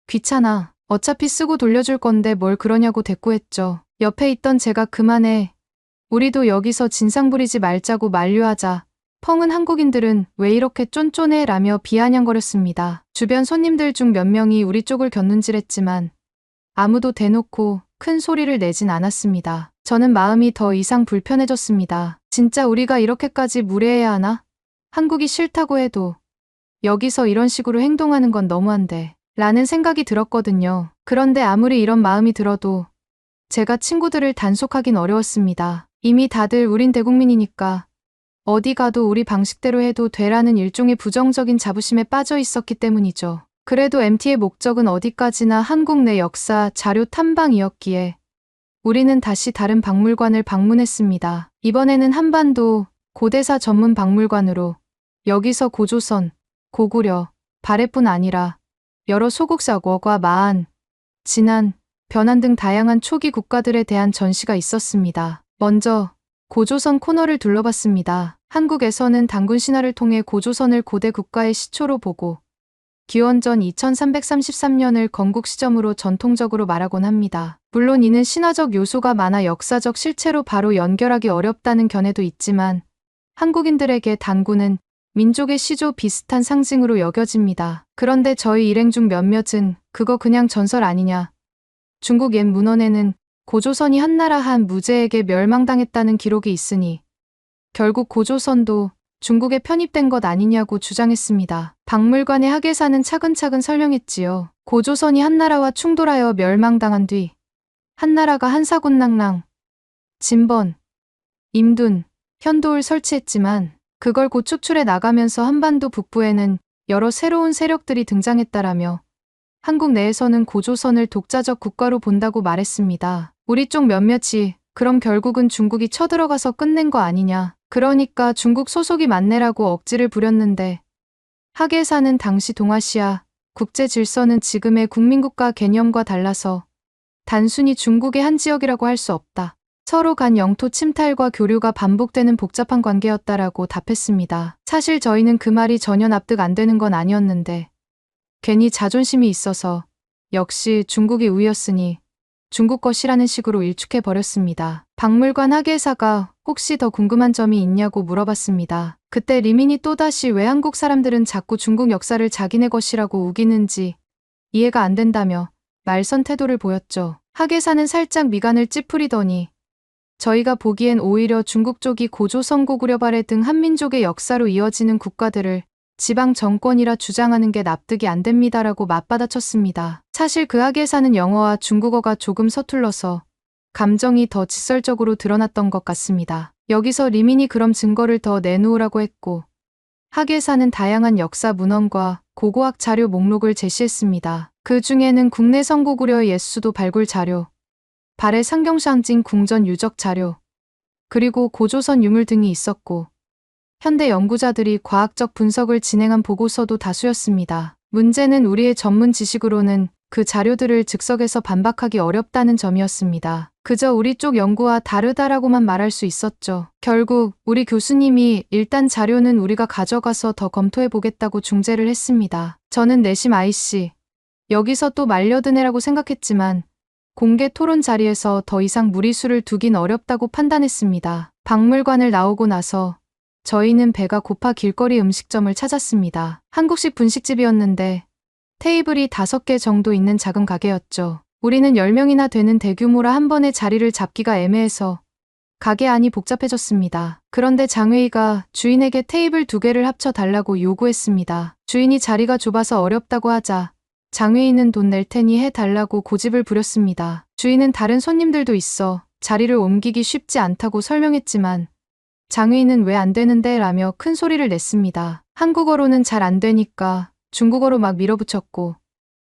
귀찮아. 어차피 쓰고 돌려줄 건데 뭘 그러냐고 대꾸했죠. 옆에 있던 제가 그만해. 우리도 여기서 진상 부리지 말자고 만류하자 펑은 한국인들은 왜 이렇게 쫀쫀해? 라며 비아냥거렸습니다. 주변 손님들 중 몇 명이 우리 쪽을 곁눈질했지만 아무도 대놓고 큰 소리를 내진 않았습니다. 저는 마음이 더 이상 불편해졌습니다. 진짜 우리가 이렇게까지 무례해야 하나? 한국이 싫다고 해도 여기서 이런 식으로 행동하는 건 너무한데 라는 생각이 들었거든요. 그런데 아무리 이런 마음이 들어도 제가 친구들을 단속하긴 어려웠습니다. 이미 다들 우린 대국민이니까 어디 가도 우리 방식대로 해도 되라는 일종의 부정적인 자부심에 빠져 있었기 때문이죠. 그래도 MT의 목적은 어디까지나 한국 내 역사 자료 탐방이었기에 우리는 다시 다른 박물관을 방문했습니다. 이번에는 한반도 고대사 전문 박물관으로 여기서 고조선, 고구려, 발해뿐 아니라 여러 소국사과와 마안, 진안, 변한 등 다양한 초기 국가들에 대한 전시가 있었습니다. 먼저 고조선 코너를 둘러봤습니다. 한국에서는 단군 신화를 통해 고조선을 고대 국가의 시초로 보고 기원전 2333년을 건국 시점으로 전통적으로 말하곤 합니다. 물론 이는 신화적 요소가 많아 역사적 실체로 바로 연결하기 어렵다는 견해도 있지만 한국인들에게 단군은 민족의 시조 비슷한 상징으로 여겨집니다. 그런데 저희 일행 중 몇몇은 그거 그냥 전설 아니냐. 중국 옛 문헌에는 고조선이 한나라 한 무제에게 멸망당했다는 기록이 있으니 결국 고조선도 중국에 편입된 것 아니냐고 주장했습니다. 박물관의 학예사는 차근차근 설명했지요. 고조선이 한나라와 충돌하여 멸망당한 뒤 한나라가 한사곤낭랑, 진번, 임둔, 현도를 설치했지만 그걸 곧 축출해 나가면서 한반도 북부에는 여러 새로운 세력들이 등장했다라며 한국 내에서는 고조선을 독자적 국가로 본다고 말했습니다. 우리 쪽 몇몇이 그럼 결국은 중국이 쳐들어가서 끝낸 거 아니냐. 그러니까 중국 소속이 맞네라고 억지를 부렸는데 학예사는 당시 동아시아 국제 질서는 지금의 국민국가 개념과 달라서 단순히 중국의 한 지역이라고 할 수 없다. 서로 간 영토 침탈과 교류가 반복되는 복잡한 관계였다라고 답했습니다. 사실 저희는 그 말이 전혀 납득 안 되는 건 아니었는데 괜히 자존심이 있어서 역시 중국이 우위였으니 중국 것이라는 식으로 일축해버렸습니다. 박물관 학예사가 혹시 더 궁금한 점이 있냐고 물어봤습니다. 그때 리민이 또다시 왜 한국 사람들은 자꾸 중국 역사를 자기네 것이라고 우기는지 이해가 안 된다며 말선 태도를 보였죠. 학예사는 살짝 미간을 찌푸리더니 저희가 보기엔 오히려 중국 쪽이 고조선 고구려 발해 등 한민족의 역사로 이어지는 국가들을 지방 정권이라 주장하는 게 납득이 안 됩니다라고 맞받아쳤습니다. 사실 그 학예사는 영어와 중국어가 조금 서툴러서 감정이 더 직설적으로 드러났던 것 같습니다. 여기서 리민이 그럼 증거를 더 내놓으라고 했고 학예사는 다양한 역사 문헌과 고고학 자료 목록을 제시했습니다. 그 중에는 국내 성고구려 옛수도 발굴 자료, 발해 상경상징 궁전 유적 자료, 그리고 고조선 유물 등이 있었고 현대 연구자들이 과학적 분석을 진행한 보고서도 다수였습니다. 문제는 우리의 전문 지식으로는 그 자료들을 즉석에서 반박하기 어렵다는 점이었습니다. 그저 우리 쪽 연구와 다르다라고만 말할 수 있었죠. 결국 우리 교수님이 일단 자료는 우리가 가져가서 더 검토해보겠다고 중재를 했습니다. 저는 내심 아이씨, 여기서 또 말려드네라고 생각했지만 공개 토론 자리에서 더 이상 무리수를 두긴 어렵다고 판단했습니다. 박물관을 나오고 나서 저희는 배가 고파 길거리 음식점을 찾았습니다. 한국식 분식집이었는데 테이블이 5개 정도 있는 작은 가게였죠. 우리는 10명이나 되는 대규모라 한 번에 자리를 잡기가 애매해서 가게 안이 복잡해졌습니다. 그런데 장웨이가 주인에게 테이블 2개를 합쳐 달라고 요구했습니다. 주인이 자리가 좁아서 어렵다고 하자 장웨이는 돈 낼 테니 해달라고 고집을 부렸습니다. 주인은 다른 손님들도 있어 자리를 옮기기 쉽지 않다고 설명했지만 장웨이는 왜 안 되는데 라며 큰 소리를 냈습니다. 한국어로는 잘 안 되니까 중국어로 막 밀어붙였고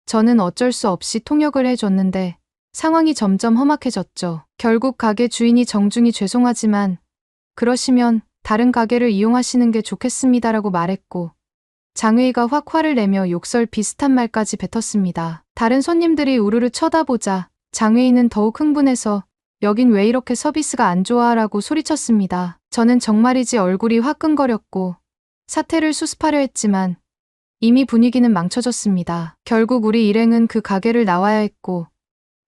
저는 어쩔 수 없이 통역을 해줬는데 상황이 점점 험악해졌죠. 결국 가게 주인이 정중히 죄송하지만 그러시면 다른 가게를 이용하시는 게 좋겠습니다라고 말했고 장웨이가 확 화를 내며 욕설 비슷한 말까지 뱉었습니다. 다른 손님들이 우르르 쳐다보자 장웨이는 더욱 흥분해서 여긴 왜 이렇게 서비스가 안 좋아 라고 소리쳤습니다. 저는 정말이지 얼굴이 화끈거렸고 사태를 수습하려 했지만 이미 분위기는 망쳐졌습니다. 결국 우리 일행은 그 가게를 나와야 했고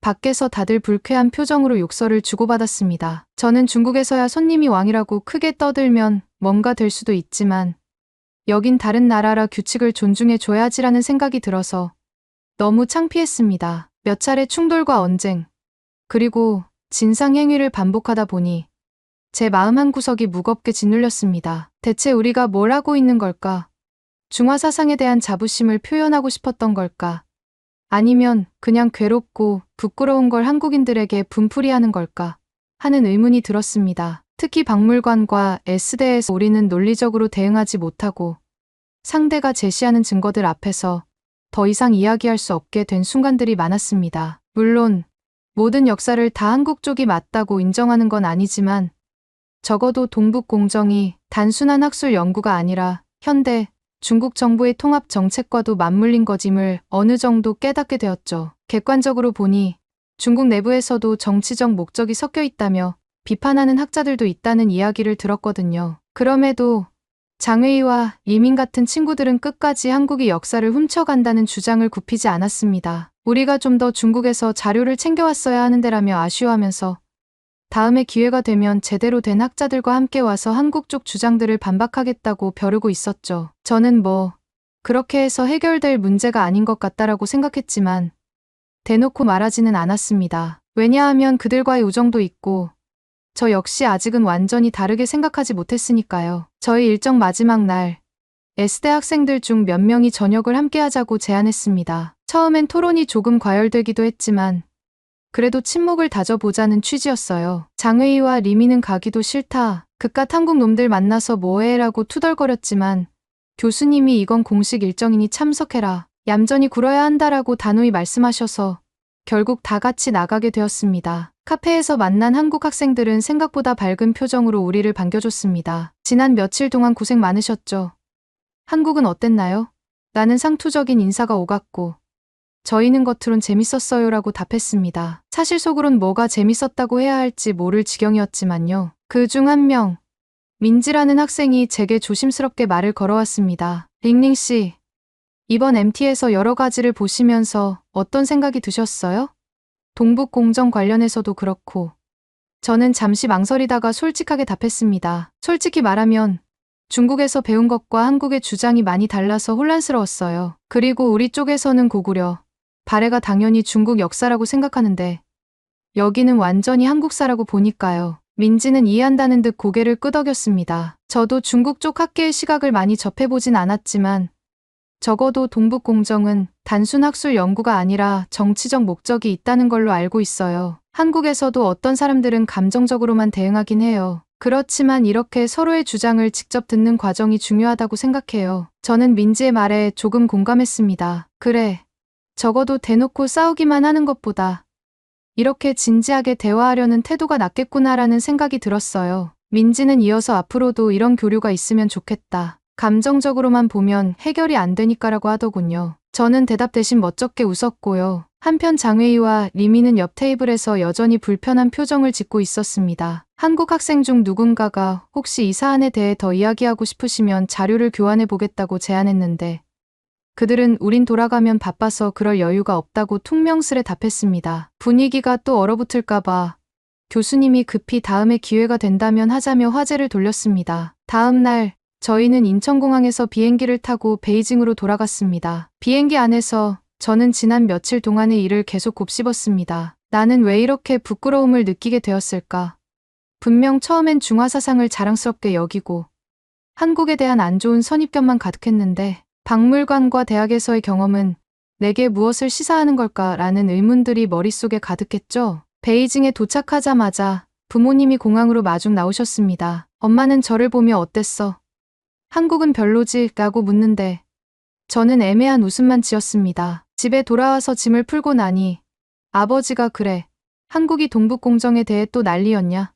밖에서 다들 불쾌한 표정으로 욕설을 주고받았습니다. 저는 중국에서야 손님이 왕이라고 크게 떠들면 뭔가 될 수도 있지만 여긴 다른 나라라 규칙을 존중해 줘야지라는 생각이 들어서 너무 창피했습니다. 몇 차례 충돌과 언쟁, 그리고 진상행위를 반복하다 보니 제 마음 한구석이 무겁게 짓눌렸습니다. 대체 우리가 뭘 하고 있는 걸까? 중화사상에 대한 자부심을 표현하고 싶었던 걸까? 아니면 그냥 괴롭고 부끄러운 걸 한국인들에게 분풀이하는 걸까? 하는 의문이 들었습니다. 특히 박물관과 S대에서 우리는 논리적으로 대응하지 못하고 상대가 제시하는 증거들 앞에서 더 이상 이야기할 수 없게 된 순간들이 많았습니다. 물론 모든 역사를 다 한국 쪽이 맞다고 인정하는 건 아니지만 적어도 동북공정이 단순한 학술 연구가 아니라 현대 중국 정부의 통합 정책과도 맞물린 것임을 어느 정도 깨닫게 되었죠. 객관적으로 보니 중국 내부에서도 정치적 목적이 섞여 있다며 비판하는 학자들도 있다는 이야기를 들었거든요. 그럼에도 장웨이와 리민 같은 친구들은 끝까지 한국이 역사를 훔쳐간다는 주장을 굽히지 않았습니다. 우리가 좀 더 중국에서 자료를 챙겨왔어야 하는데라며 아쉬워하면서 다음에 기회가 되면 제대로 된 학자들과 함께 와서 한국 쪽 주장들을 반박하겠다고 벼르고 있었죠. 저는 그렇게 해서 해결될 문제가 아닌 것 같다라고 생각했지만 대놓고 말하지는 않았습니다. 왜냐하면 그들과의 우정도 있고 저 역시 아직은 완전히 다르게 생각하지 못했으니까요. 저희 일정 마지막 날 S대 학생들 중 몇 명이 저녁을 함께 하자고 제안했습니다. 처음엔 토론이 조금 과열되기도 했지만 그래도 친목을 다져보자는 취지였어요. 장웨이와 리미는 가기도 싫다. 그깟 한국 놈들 만나서 뭐해 라고 투덜거렸지만 교수님이 이건 공식 일정이니 참석해라. 얌전히 굴어야 한다라고 단호히 말씀하셔서 결국 다 같이 나가게 되었습니다. 카페에서 만난 한국 학생들은 생각보다 밝은 표정으로 우리를 반겨줬습니다. 지난 며칠 동안 고생 많으셨죠? 한국은 어땠나요? 라는 상투적인 인사가 오갔고 저희는 겉으론 재밌었어요 라고 답했습니다. 사실 속으론 뭐가 재밌었다고 해야 할지 모를 지경이었지만요. 그 중 한 명, 민지라는 학생이 제게 조심스럽게 말을 걸어왔습니다. 링링씨, 이번 MT에서 여러 가지를 보시면서 어떤 생각이 드셨어요? 동북공정 관련해서도 그렇고. 저는 잠시 망설이다가 솔직하게 답했습니다. 솔직히 말하면 중국에서 배운 것과 한국의 주장이 많이 달라서 혼란스러웠어요. 그리고 우리 쪽에서는 고구려, 발해가 당연히 중국 역사라고 생각하는데 여기는 완전히 한국사라고 보니까요. 민지는 이해한다는 듯 고개를 끄덕였습니다. 저도 중국 쪽 학계의 시각을 많이 접해보진 않았지만 적어도 동북공정은 단순 학술 연구가 아니라 정치적 목적이 있다는 걸로 알고 있어요. 한국에서도 어떤 사람들은 감정적으로만 대응하긴 해요. 그렇지만 이렇게 서로의 주장을 직접 듣는 과정이 중요하다고 생각해요. 저는 민지의 말에 조금 공감했습니다. 그래, 적어도 대놓고 싸우기만 하는 것보다 이렇게 진지하게 대화하려는 태도가 낫겠구나라는 생각이 들었어요. 민지는 이어서 앞으로도 이런 교류가 있으면 좋겠다. 감정적으로만 보면 해결이 안 되니까라고 하더군요. 저는 대답 대신 멋쩍게 웃었고요. 한편 장웨이와 리미는 옆 테이블에서 여전히 불편한 표정을 짓고 있었습니다. 한국 학생 중 누군가가 혹시 이 사안에 대해 더 이야기하고 싶으시면 자료를 교환해 보겠다고 제안했는데 그들은 우린 돌아가면 바빠서 그럴 여유가 없다고 퉁명스레 답했습니다. 분위기가 또 얼어붙을까봐 교수님이 급히 다음에 기회가 된다면 하자며 화제를 돌렸습니다. 다음 날 저희는 인천공항에서 비행기를 타고 베이징으로 돌아갔습니다. 비행기 안에서 저는 지난 며칠 동안의 일을 계속 곱씹었습니다. 나는 왜 이렇게 부끄러움을 느끼게 되었을까? 분명 처음엔 중화사상을 자랑스럽게 여기고 한국에 대한 안 좋은 선입견만 가득했는데 박물관과 대학에서의 경험은 내게 무엇을 시사하는 걸까라는 의문들이 머릿속에 가득했죠. 베이징에 도착하자마자 부모님이 공항으로 마중 나오셨습니다. 엄마는 저를 보며 어땠어? 한국은 별로지? 라고 묻는데 저는 애매한 웃음만 지었습니다. 집에 돌아와서 짐을 풀고 나니 아버지가 그래. 한국이 동북공정에 대해 또 난리였냐?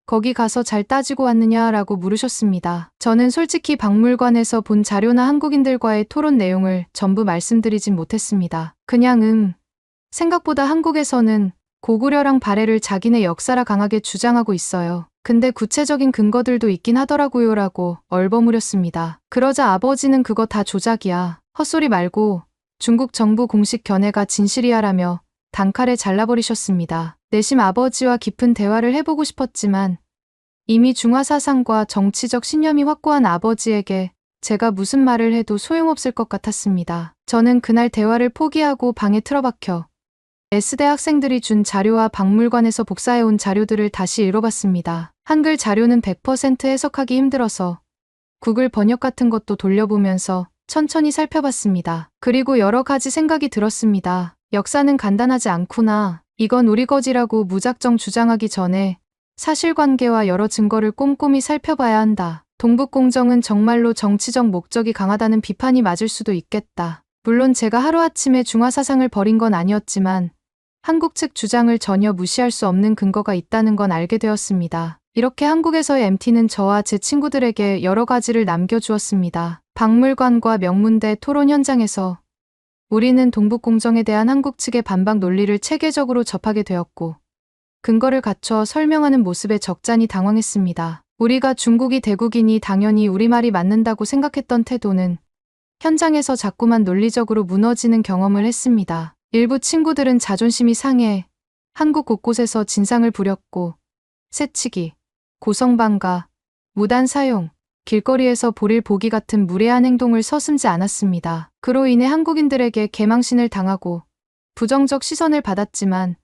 거기 가서 잘 따지고 왔느냐라고 물으셨습니다. 저는 솔직히 박물관에서 본 자료나 한국인들과의 토론 내용을 전부 말씀드리진 못했습니다. 그냥 생각보다 한국에서는 고구려랑 발해를 자기네 역사라 강하게 주장하고 있어요. 근데 구체적인 근거들도 있긴 하더라고요라고 얼버무렸습니다. 그러자 아버지는 그거 다 조작이야. 헛소리 말고 중국 정부 공식 견해가 진실이야라며 단칼에 잘라버리셨습니다. 내심 아버지와 깊은 대화를 해보고 싶었지만 이미 중화사상과 정치적 신념이 확고한 아버지에게 제가 무슨 말을 해도 소용없을 것 같았습니다. 저는 그날 대화를 포기하고 방에 틀어박혀 S대 학생들이 준 자료와 박물관에서 복사해온 자료들을 다시 읽어봤습니다. 한글 자료는 100% 해석하기 힘들어서 구글 번역 같은 것도 돌려보면서 천천히 살펴봤습니다. 그리고 여러 가지 생각이 들었습니다. 역사는 간단하지 않구나. 이건 우리 거지라고 무작정 주장하기 전에 사실관계와 여러 증거를 꼼꼼히 살펴봐야 한다. 동북공정은 정말로 정치적 목적이 강하다는 비판이 맞을 수도 있겠다. 물론 제가 하루아침에 중화사상을 버린 건 아니었지만 한국 측 주장을 전혀 무시할 수 없는 근거가 있다는 건 알게 되었습니다. 이렇게 한국에서의 MT는 저와 제 친구들에게 여러 가지를 남겨주었습니다. 박물관과 명문대 토론 현장에서 우리는 동북공정에 대한 한국 측의 반박 논리를 체계적으로 접하게 되었고 근거를 갖춰 설명하는 모습에 적잖이 당황했습니다. 우리가 중국이 대국이니 당연히 우리말이 맞는다고 생각했던 태도는 현장에서 자꾸만 논리적으로 무너지는 경험을 했습니다. 일부 친구들은 자존심이 상해 한국 곳곳에서 진상을 부렸고 새치기, 고성방가, 무단 사용, 길거리에서 볼일 보기 같은 무례한 행동을 서슴지 않았습니다. 그로 인해 한국인들에게 개망신을 당하고 부정적 시선을 받았지만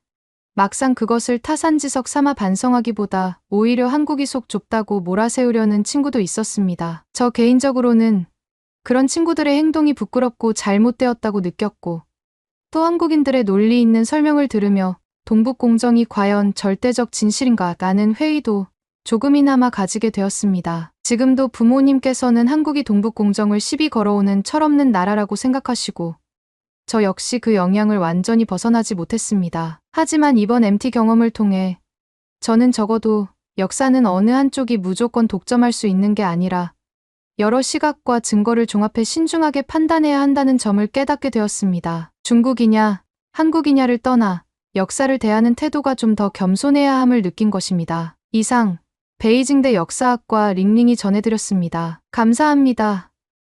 막상 그것을 타산지석 삼아 반성하기보다 오히려 한국이 속 좁다고 몰아세우려는 친구도 있었습니다. 저 개인적으로는 그런 친구들의 행동이 부끄럽고 잘못되었다고 느꼈고 또 한국인들의 논리 있는 설명을 들으며 동북공정이 과연 절대적 진실인가 라는 회의도 조금이나마 가지게 되었습니다. 지금도 부모님께서는 한국이 동북공정을 시비 걸어오는 철없는 나라라고 생각하시고 저 역시 그 영향을 완전히 벗어나지 못했습니다. 하지만 이번 MT 경험을 통해 저는 적어도 역사는 어느 한쪽이 무조건 독점할 수 있는 게 아니라 여러 시각과 증거를 종합해 신중하게 판단해야 한다는 점을 깨닫게 되었습니다. 중국이냐, 한국이냐를 떠나 역사를 대하는 태도가 좀 더 겸손해야 함을 느낀 것입니다. 이상 베이징대 역사학과 링링이 전해드렸습니다. 감사합니다.